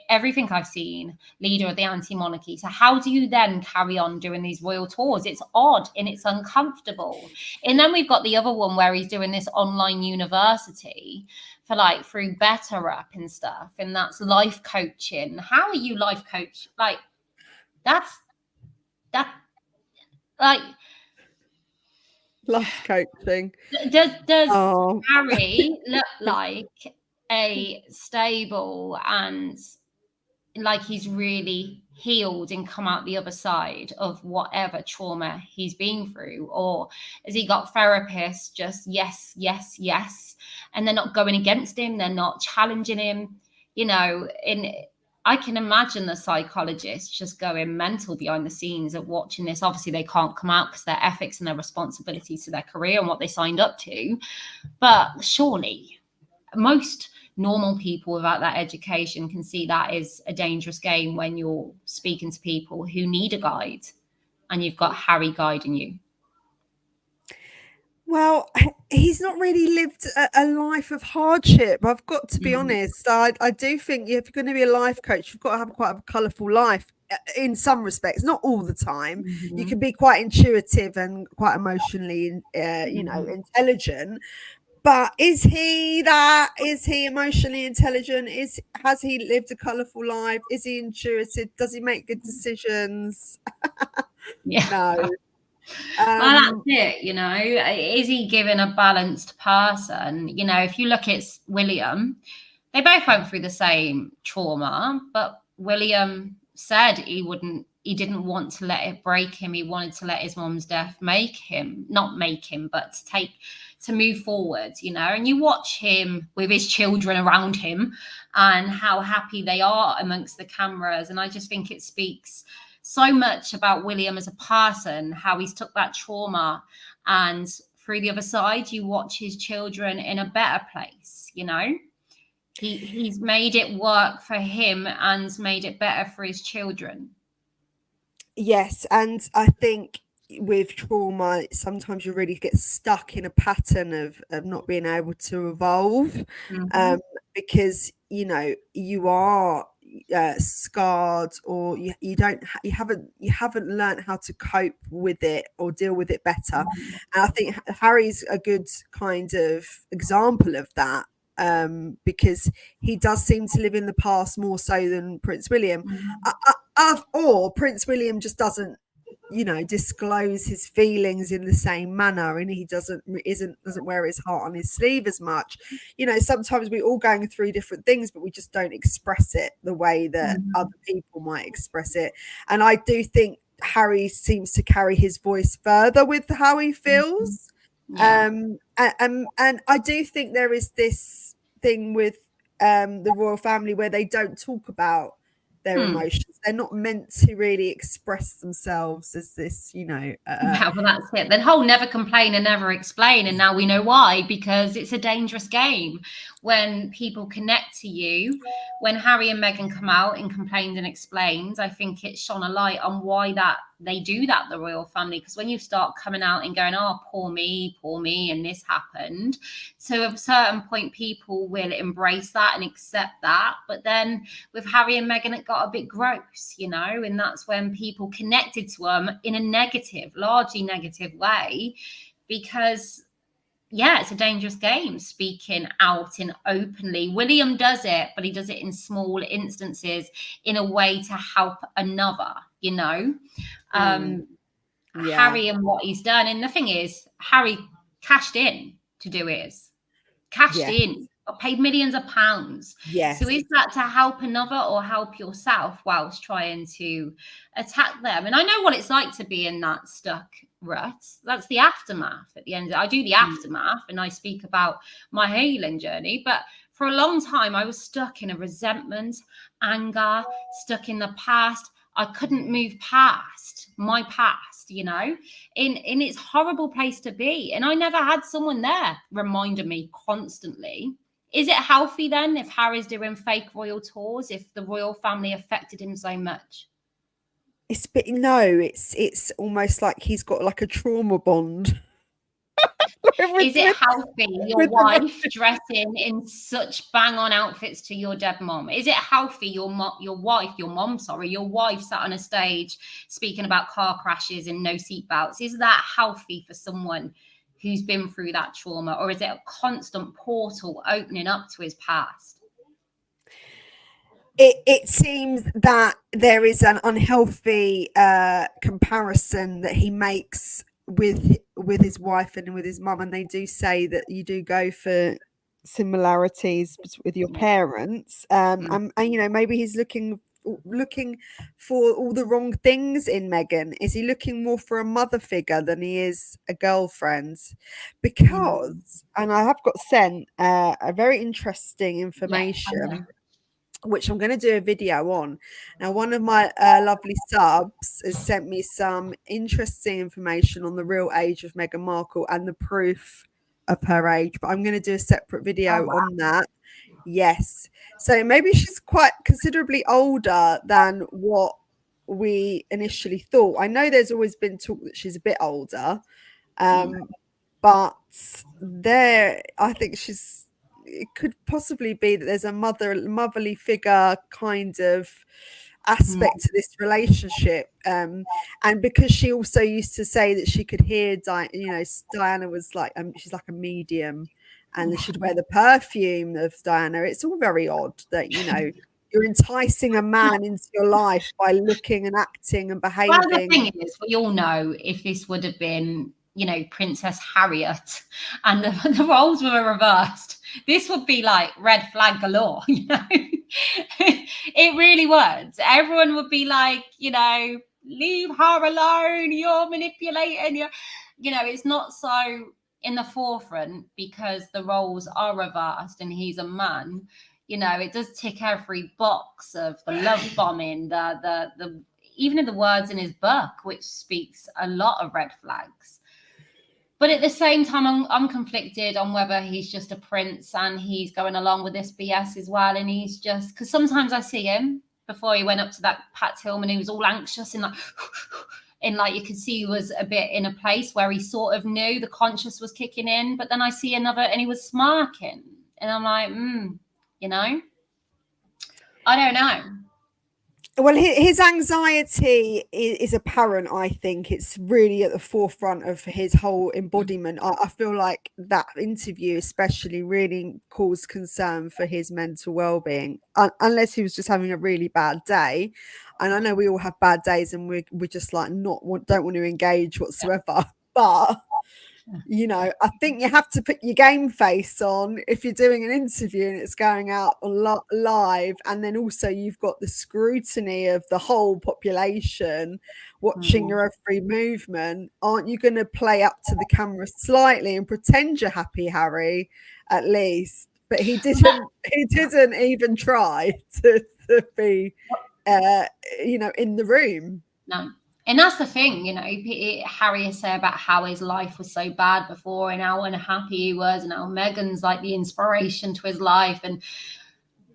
everything I've seen, leader of the anti-monarchy. So how do you then carry on doing these royal tours? It's odd and it's uncomfortable. And then we've got the other one where he's doing this online university for like through Better Up and stuff, and that's life coaching. How are you life coach? Like that's that like Life coaching. does Oh, Harry look like a stable and like he's really healed and come out the other side of whatever trauma he's been through? Or has he got therapists just yes, yes, yes, and they're not going against him, they're not challenging him, and I can imagine the psychologists just going mental behind the scenes of watching this. Obviously they can't come out because their ethics and their responsibilities to their career and what they signed up to, but surely most normal people without that education can see that is a dangerous game when you're speaking to people who need a guide, and you've got Harry guiding you. well, he's not really lived a life of hardship. I've got to be Mm-hmm. honest. I do think if you're going to be a life coach, you've got to have quite a colourful life in some respects, not all the time. You Mm-hmm. can be quite intuitive and quite emotionally, Mm-hmm. intelligent. But is he that? Is he emotionally intelligent? Has he lived a colourful life? Is he intuitive? Does he make good decisions? Yeah. No. Well, that's Um, it, Is he given a balanced person? If you look at William, they both went through the same trauma, but William said he didn't want to let it break him. He wanted to let his mom's death not make him, but to to move forward, you know. And you watch him with his children around him and how happy they are amongst the cameras. And I just think it speaks so much about William as a person, how he's took that trauma, and through the other side, you watch his children in a better place, you know. He's made it work for him and made it better for his children. Yes, and I think with trauma, sometimes you really get stuck in a pattern of not being able to evolve, Mm-hmm. because you are scarred, or you haven't learned how to cope with it or deal with it better. And I think Harry's a good kind of example of that, because he does seem to live in the past more so than Prince William. Or Prince William just doesn't, disclose his feelings in the same manner, and he doesn't wear his heart on his sleeve as much. Sometimes we're all going through different things, but we just don't express it the way that other people might express it. And I do think Harry seems to carry his voice further with how he feels. Yeah. And I do think there is this thing with the royal family where they don't talk about their emotions. They're not meant to really express themselves as this, Well, that's it. The whole never complain and never explain. And now we know why, because it's a dangerous game when people connect to you. When Harry and Meghan come out and complained and explained, I think it shone a light on why that they do that, the royal family. Because when you start coming out and going, oh, poor me, and this happened, to a certain point, people will embrace that and accept that. But then with Harry and Meghan, it got a bit gross, and that's when people connected to them in a largely negative way, because it's a dangerous game, speaking out and openly. William does it, but he does it in small instances in a way to help another, Harry and what he's done. And the thing is, Harry cashed in to do his. In, got paid millions of pounds. Yes. So is that to help another or help yourself whilst trying to attack them? And I know what it's like to be in that stuck rut. That's the aftermath at the end. I do the aftermath and I speak about my healing journey. But for a long time, I was stuck in a resentment, anger, stuck in the past. I couldn't move past my past, in its horrible place to be. And I never had someone there reminding me constantly. Is it healthy then if Harry's doing fake royal tours, if the royal family affected him so much? It's almost like he's got like a trauma bond. Is it healthy, your wife dressing in such bang-on outfits to your dead mom? Is it healthy, your wife sat on a stage speaking about car crashes and no seatbelts? Is that healthy for someone who's been through that trauma? Or is it a constant portal opening up to his past? It seems that there is an unhealthy comparison that he makes with his wife and with his mum, and they do say that you do go for similarities with your parents, and maybe he's looking for all the wrong things in Meghan. Is he looking more for a mother figure than he is a girlfriend? Because and I have got sent a very interesting information, which I'm going to do a video on. Now, one of my lovely subs has sent me some interesting information on the real age of Meghan Markle and the proof of her age, but I'm going to do a separate video on that. Yes. So maybe she's quite considerably older than what we initially thought. I know there's always been talk that she's a bit older, but I think it could possibly be that there's a motherly figure kind of aspect to this relationship, and because she also used to say that she could hear Diana was like she's like a medium, and she'd wear the perfume of Diana. It's all very odd that you're enticing a man into your life by looking and acting and behaving. Well, the thing is, we all know if this would have been Princess Harriet and the roles were reversed, this would be like red flag galore. It really would. Everyone would be like, leave her alone, you're manipulating, it's not so in the forefront because the roles are reversed and he's a man. You know, it does tick every box of the love bombing, the even in the words in his book, which speaks a lot of red flags. But at the same time, I'm conflicted on whether he's just a prince and he's going along with this BS as well. And he's just, because sometimes I see him before he went up to that Pat Tillman, he was all anxious and like, and like you could see he was a bit in a place where he sort of knew the conscious was kicking in. But then I see another and he was smirking. And I'm like, you know, I don't know. Well, his anxiety is apparent. I think it's really at the forefront of his whole embodiment. I feel like that interview especially really caused concern for his mental well-being, unless he was just having a really bad day. And I know we all have bad days and we're just like don't want to engage whatsoever. But you know, I think you have to put your game face on if you're doing an interview and it's going out live. And then also you've got the scrutiny of the whole population watching your every movement. Aren't you going to play up to the camera slightly and pretend you're happy, Harry, at least? But he didn't even try to be, you know, in the room. No. And that's the thing, you know, Harry has said about how his life was so bad before and how unhappy he was and how Meghan's like the inspiration to his life. And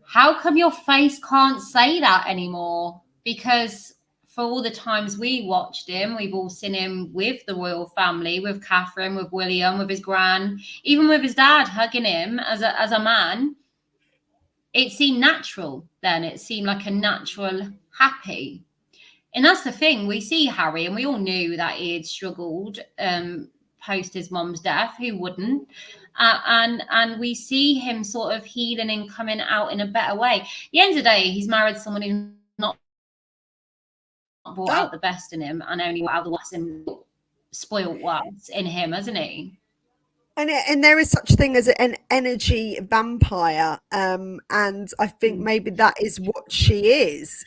how come your face can't say that anymore? Because for all the times we watched him, we've all seen him with the royal family, with Catherine, with William, with his gran, even with his dad hugging him as a man. It seemed natural then. It seemed like a natural happy. And that's the thing. We see Harry, and we all knew that he had struggled post his mum's death. Who wouldn't? And we see him sort of healing and coming out in a better way. At the end of the day, he's married someone who's not brought out the best in him, and only brought out the worst and spoiled words in him, hasn't he? And there is such thing as an energy vampire, and I think maybe that is what she is.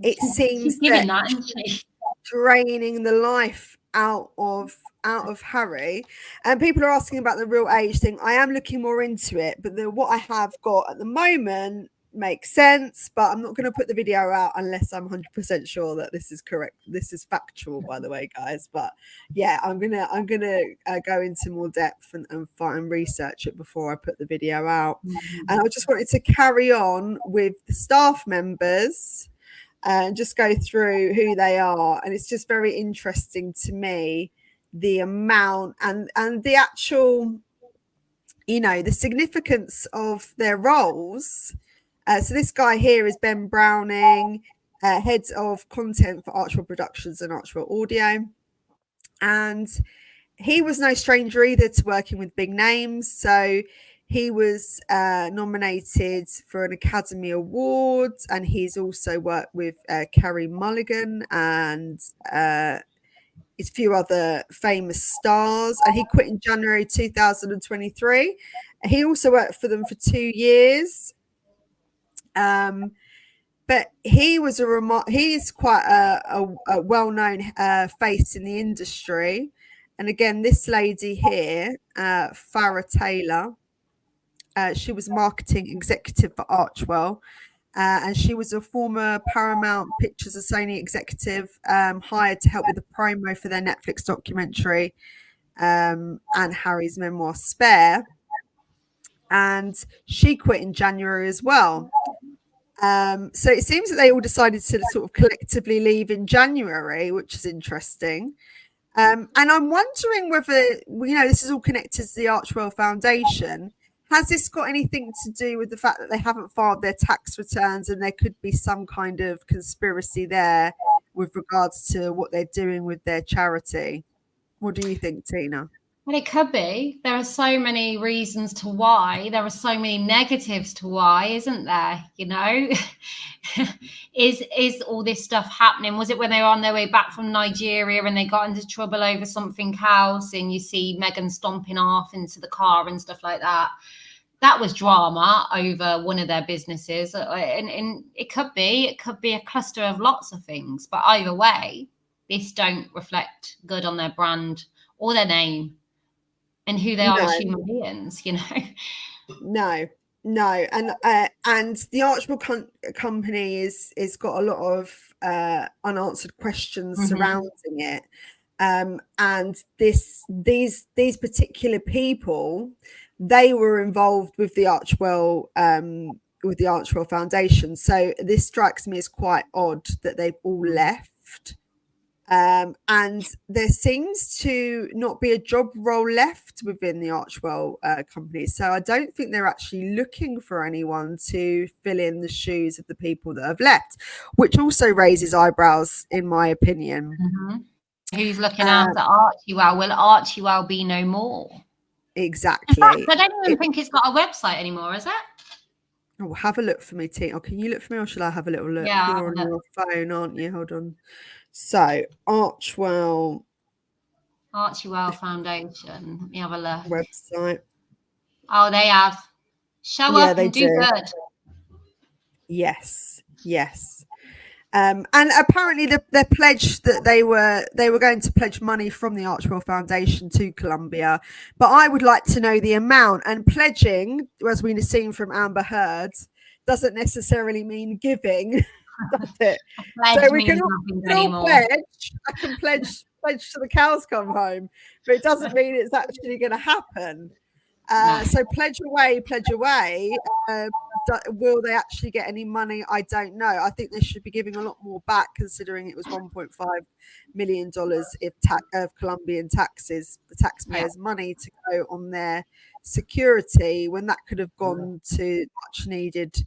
It seems that she's draining the life out of Harry. And people are asking about the real age thing. I am looking more into it, but what I have got at the moment makes sense, but I'm not going to put the video out unless I'm 100% sure that this is correct. This is factual, by the way, guys. But yeah, I'm gonna go into more depth and find and research it before I put the video out. And I just wanted to carry on with the staff members and just go through who they are. And it's just very interesting to me, the amount and the actual, you know, the significance of their roles. So this guy here is Ben Browning, head of content for Archwell Productions and Archwell Audio. And he was no stranger either to working with big names. So he was nominated for an Academy Award, and he's also worked with Carey Mulligan and a few other famous stars. And he quit in January 2023. He also worked for them for 2 years. But he's quite a well-known face in the industry. And again, this lady here, Farrah Taylor, she was marketing executive for Archwell, and she was a former Paramount Pictures and Sony executive, hired to help with the promo for their Netflix documentary and Harry's memoir Spare. And she quit in January as well. So it seems that they all decided to sort of collectively leave in January, which is interesting. And I'm wondering whether, you know, this is all connected to the Archwell Foundation. Has this got anything to do with the fact that they haven't filed their tax returns and there could be some kind of conspiracy there with regards to what they're doing with their charity? What do you think, Tina? Well, it could be. There are so many reasons to why. There are so many negatives to why, isn't there? You know, is all this stuff happening? Was it when they were on their way back from Nigeria and they got into trouble over something else? And you see Meghan stomping off into the car and stuff like that. That was drama over one of their businesses, and it could be a cluster of lots of things. But either way, this don't reflect good on their brand or their name. and who they are as No, human beings, you know. no, no, and the Archibald Company is got a lot of unanswered questions Mm-hmm. surrounding it, and these particular people, they were involved with the Archwell Foundation. So this strikes me as quite odd that they've all left. And there seems to not be a job role left within the Archwell company. So I don't think they're actually looking for anyone to fill in the shoes of the people that have left, which also raises eyebrows, in my opinion. Mm-hmm. Who's looking Uh, after Archewell? Will Archewell be no more? In fact, exactly. I don't even think it's got a website anymore, is it? Oh, have a look for me, T. Oh, can you look for me, or shall I have a little look? Yeah, I'll have You're a on look. your phone, aren't you? Hold on. So Archwell Archewell Foundation. Let me have a look. website. Oh, they have. Show Yeah, up they and do do. good. Yes, yes. And apparently the pledge that they were going to pledge money from the Archwell Foundation to Colombia, but I would like to know the amount. And pledging, as we've seen from Amber Heard, doesn't necessarily mean giving, does it? A So pledge we can means all, nothing we can all anymore. pledge. I can pledge to the cows come home, but it doesn't mean it's actually going to happen. No. So pledge away, pledge away. Will they actually get any money? I don't know. I think they should be giving a lot more back, considering it was $1.5 million of Colombian taxes, the Yeah. taxpayers' money to go on their security, when that could have gone to much needed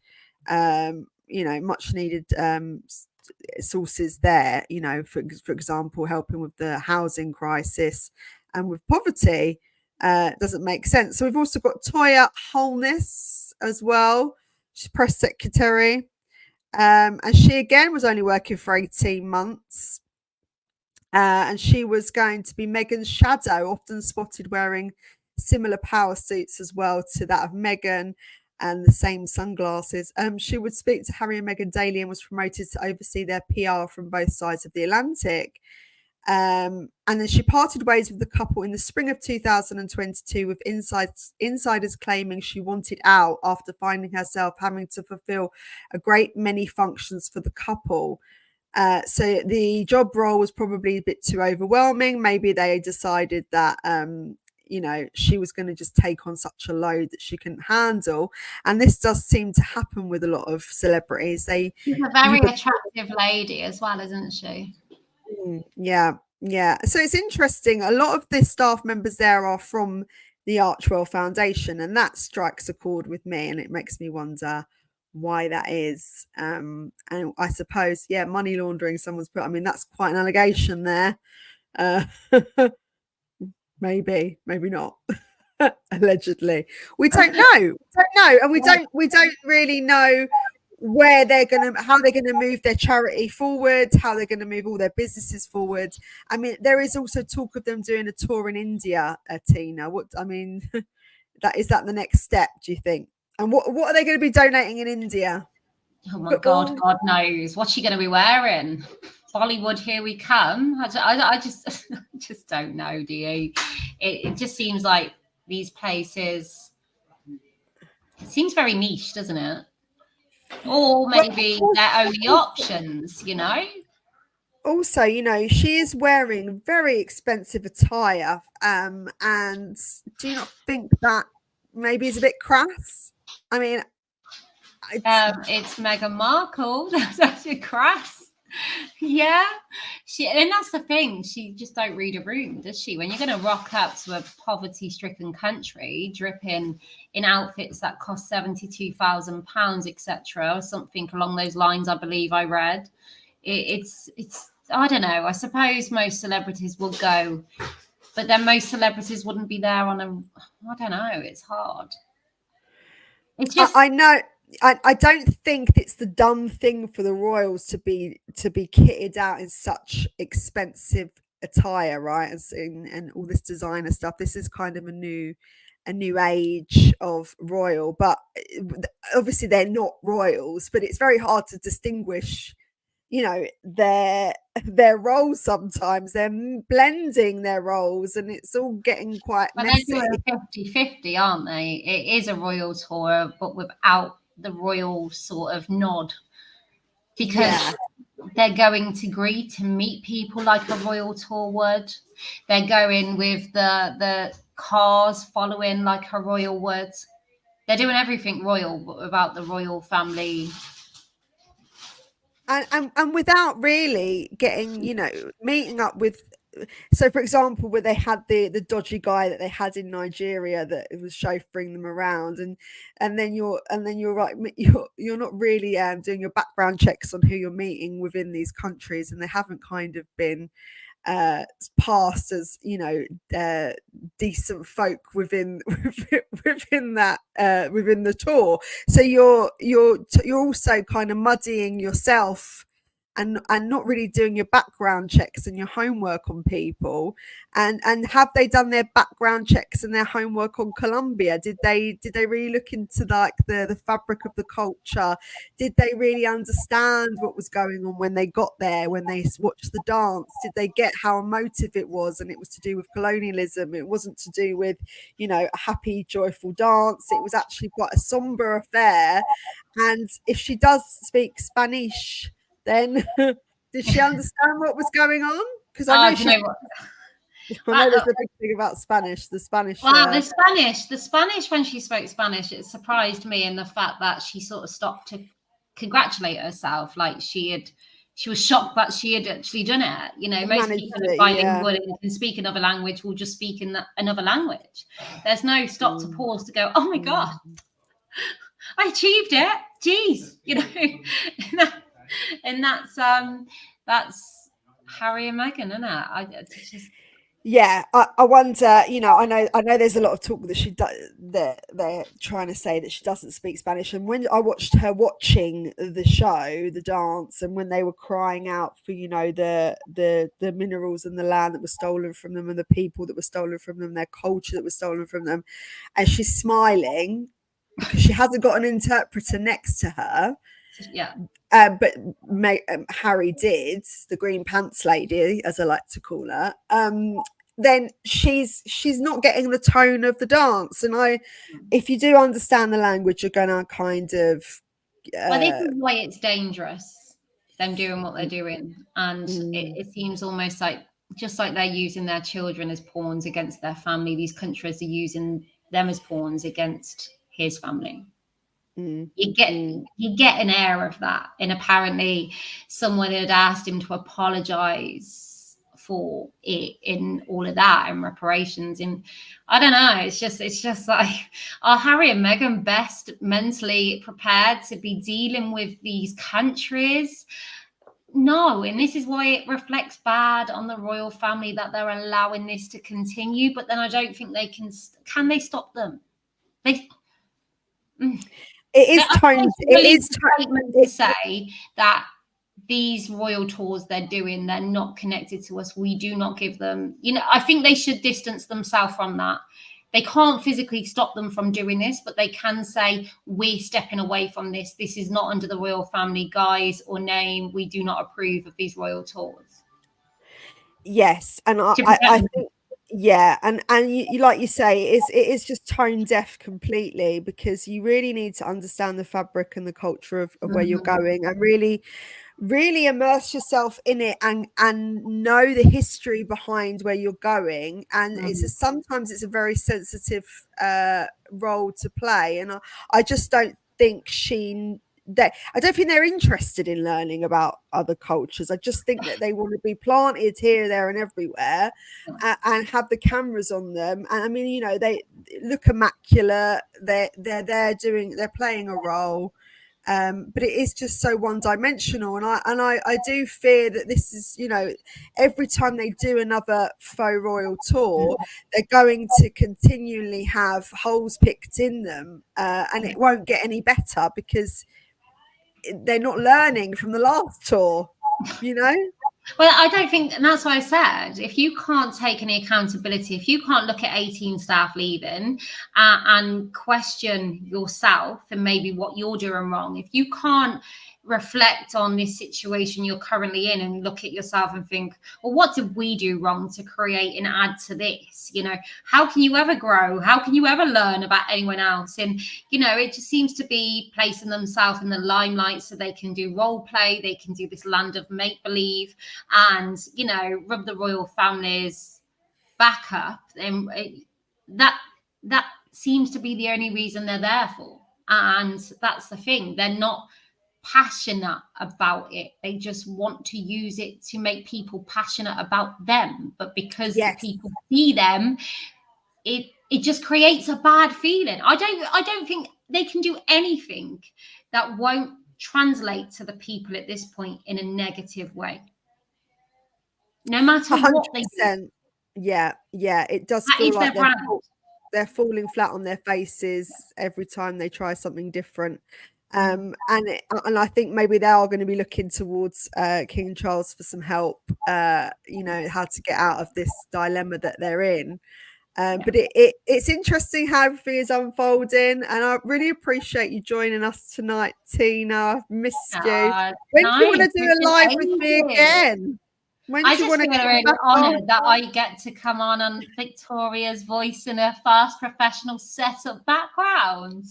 sources there. For example, helping with the housing crisis and with poverty. Doesn't make sense. So we've also got Toya Holness as well. She's press secretary. And she again was only working for 18 months. And she was going to be Meghan's shadow, often spotted wearing similar power suits as well to that of Meghan and the same sunglasses. She would speak to Harry and Meghan daily and was promoted to oversee their PR from both sides of the Atlantic. And then she parted ways with the couple in the spring of 2022, with insiders claiming she wanted out after finding herself having to fulfill a great many functions for the couple. So the job role was probably a bit too overwhelming. Maybe they decided that she was going to just take on such a load that she couldn't handle. And this does seem to happen with a lot of celebrities. She's a very attractive lady as well, isn't she? Yeah, yeah. So it's interesting. A lot of the staff members there are from the Archwell Foundation, and that strikes a chord with me, and it makes me wonder why that is. And I suppose, yeah, money laundering. Someone's put. I mean, that's quite an allegation there. Uh, maybe not. Allegedly, we don't know. And we don't really know how they're going to move their charity forward, how they're going to move all their businesses forward. I mean, there is also talk of them doing a tour in India, Tina. That the next step, do you think? And what are they going to be donating in India? Oh my Football? God knows. What's she going to be wearing? Bollywood, here we come. I just don't know, do you? It just seems like these places, it seems very niche, doesn't it? Or maybe their only options, Also, she is wearing very expensive attire. And do you not think that maybe is a bit crass? I mean, it's Meghan Markle. That's a crass. Yeah, and that's the thing. She just don't read a room, does she? When you're going to rock up to a poverty-stricken country, dripping in outfits that cost £72,000, etc., or something along those lines, I believe I read. It's. I don't know. I suppose most celebrities will go, but then most celebrities wouldn't be there on a. I don't know. It's hard. It's just. I know. I don't think it's the done thing for the royals to be kitted out in such expensive attire, right? And all this designer stuff. This is kind of a new age of royal, but obviously they're not royals. But it's very hard to distinguish, their roles. Sometimes they're blending their roles, and it's all getting quite But they're messy. doing a 50-50, aren't they? It is a royal tour, but without the royal sort of nod, because Yeah. they're going to agree to meet people like a royal tour would. They're going with the cars following like a royal would. They're doing everything royal, but without the royal family. And without really getting, meeting up with. So, for example, where they had the dodgy guy that they had in Nigeria that was chauffeuring them around, and then you're right, you're not really doing your background checks on who you're meeting within these countries, and they haven't kind of been passed as decent folk within within that within the tour. So you're also kind of muddying yourself and not really doing your background checks and your homework on people. And have they done their background checks and their homework on Colombia? Did they really look into like the fabric of the culture? Did they really understand what was going on when they got there, when they watched the dance? Did they get how emotive it was? And it was to do with colonialism. It wasn't to do with a happy joyful dance. It was actually quite a somber affair. And if she does speak Spanish, then did she understand what was going on? Because I know Do you know what? I know there's a big thing about Spanish. The Spanish. Well, the Spanish, when she spoke Spanish, it surprised me in the fact that she sort of stopped to congratulate herself. Like she was shocked that she had actually done it. Most people are bilingual and can speak another language will just speak in another language. There's no stop to pause to go, oh my God, I achieved it. Jeez, and that's Harry and Meghan, isn't it? Yeah, I wonder. I know there's a lot of talk that she does. They're trying to say that she doesn't speak Spanish. And when I watched her watching the show, the dance, and when they were crying out for the minerals and the land that was stolen from them, and the people that were stolen from them, their culture that was stolen from them, and she's smiling because she hasn't got an interpreter next to her. Yeah. But Harry did, the green pants lady, as I like to call her. Then she's not getting the tone of the dance, and if you do understand the language, you're gonna kind of. Well, this is why it's dangerous, them doing what they're doing, and it seems almost like just like they're using their children as pawns against their family. These countries are using them as pawns against his family. You get an air of that, and apparently someone had asked him to apologize for it in all of that and reparations. And I don't know, it's just like, are Harry and Meghan best mentally prepared to be dealing with these countries? No, and this is why it reflects bad on the royal family that they're allowing this to continue. But then I don't think they can they stop them? It is tone. It is statement to say that these royal tours they're doing, they're not connected to us. We do not give them. I think they should distance themselves from that. They can't physically stop them from doing this, but they can say, we're stepping away from this. This is not under the royal family guise or name. We do not approve of these royal tours. Yes, and I think. Yeah, and you like you say, it is just tone deaf completely, because you really need to understand the fabric and the culture of where you're going, and really immerse yourself in it, and know the history behind where you're going. And sometimes it's a very sensitive role to play, and I just don't think I don't think they're interested in learning about other cultures. I just think that they want to be planted here, there, and everywhere, and have the cameras on them. And I mean, they look immaculate. They're playing a role, but it is just so one-dimensional. And I do fear that this is, every time they do another faux royal tour, they're going to continually have holes picked in them, and it won't get any better, because they're not learning from the last tour, Well, I don't think, and that's why I said, if you can't take any accountability, if you can't look at 18 staff leaving and question yourself and maybe what you're doing wrong, if you can't reflect on this situation you're currently in and look at yourself and think, well, what did we do wrong to create and add to this? How can you ever grow? How can you ever learn about anyone else? And it just seems to be placing themselves in the limelight so they can do role play, they can do this land of make believe, and rub the royal family's back up. And that seems to be the only reason they're there for. And that's the thing, they're not passionate about it. They just want to use it to make people passionate about them. But because the people see them, it just creates a bad feeling. I don't think they can do anything that won't translate to the people at this point in a negative way. No matter 100%. what they do. Yeah, it does That feel is like their brand. they're falling flat on their faces every time they try something different. And I think maybe they are going to be looking towards King Charles for some help, how to get out of this dilemma that they're in. But it's interesting how everything is unfolding, and I really appreciate you joining us tonight, Tina. I've missed you. When do you want to do a live with me again? I just feel really honoured that I get to come on Victoria's voice in a fast professional setup background.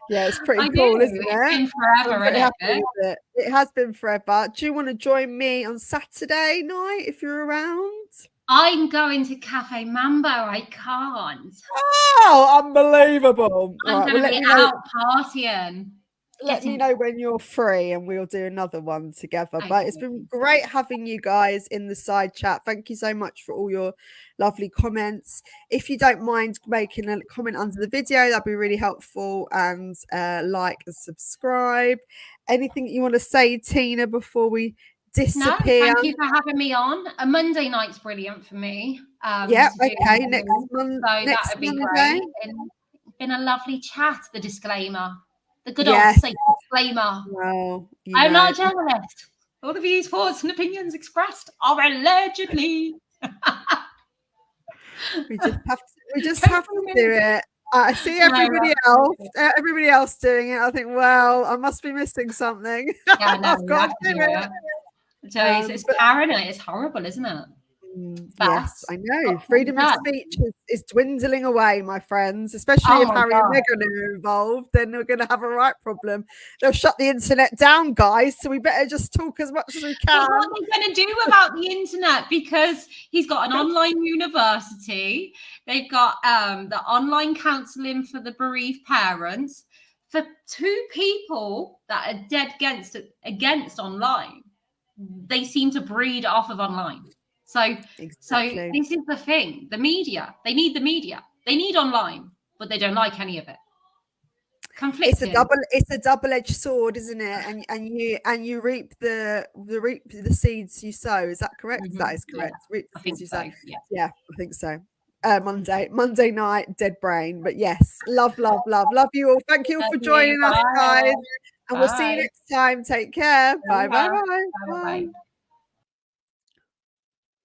Yeah, it's pretty cool, isn't it? It's been forever, isn't it? It has been forever. Do you want to join me on Saturday night if you're around? I'm going to Cafe Mambo. I can't. Oh, unbelievable. I'm going to be out partying. Let me know when you're free and we'll do another one together. But it's been great having you guys in the side chat. Thank you so much for all your lovely comments. If you don't mind making a comment under the video, that'd be really helpful. And like and subscribe. Anything you want to say, Tina, before we disappear? No, thank you for having me on. A Monday night's brilliant for me. Yeah, okay. Next Monday. So that would be great. And been a lovely chat, the disclaimer. The good old safe disclaimer. Well, I'm not a journalist. All the views, thoughts, and opinions expressed are allegedly. We just have to do it. I see everybody else doing it. I think, well, I must be missing something. Yeah, no, I've got to do it. It's paranoid. It's horrible, isn't it? Yes, I know. Freedom of speech is dwindling away, my friends, especially if Harry and Meghan are involved. Then we're going to have a right problem. They'll shut the internet down, guys, so we better just talk as much as we can. What are they going to do about the internet? Because he's got an online university. They've got the online counselling for the bereaved parents. For two people that are dead against online, they seem to breed off of online. So this is the thing. The media, they need the media. They need online, but they don't like any of it. Conflicting. It's a double-edged sword, isn't it? And you reap the seeds you sow. Is that correct? Mm-hmm. That is correct. Yeah, I think so. Yeah, I think so. Monday night, dead brain. But yes, love you all. Thank you all for joining us, guys. And we'll see you next time. Take care. Bye.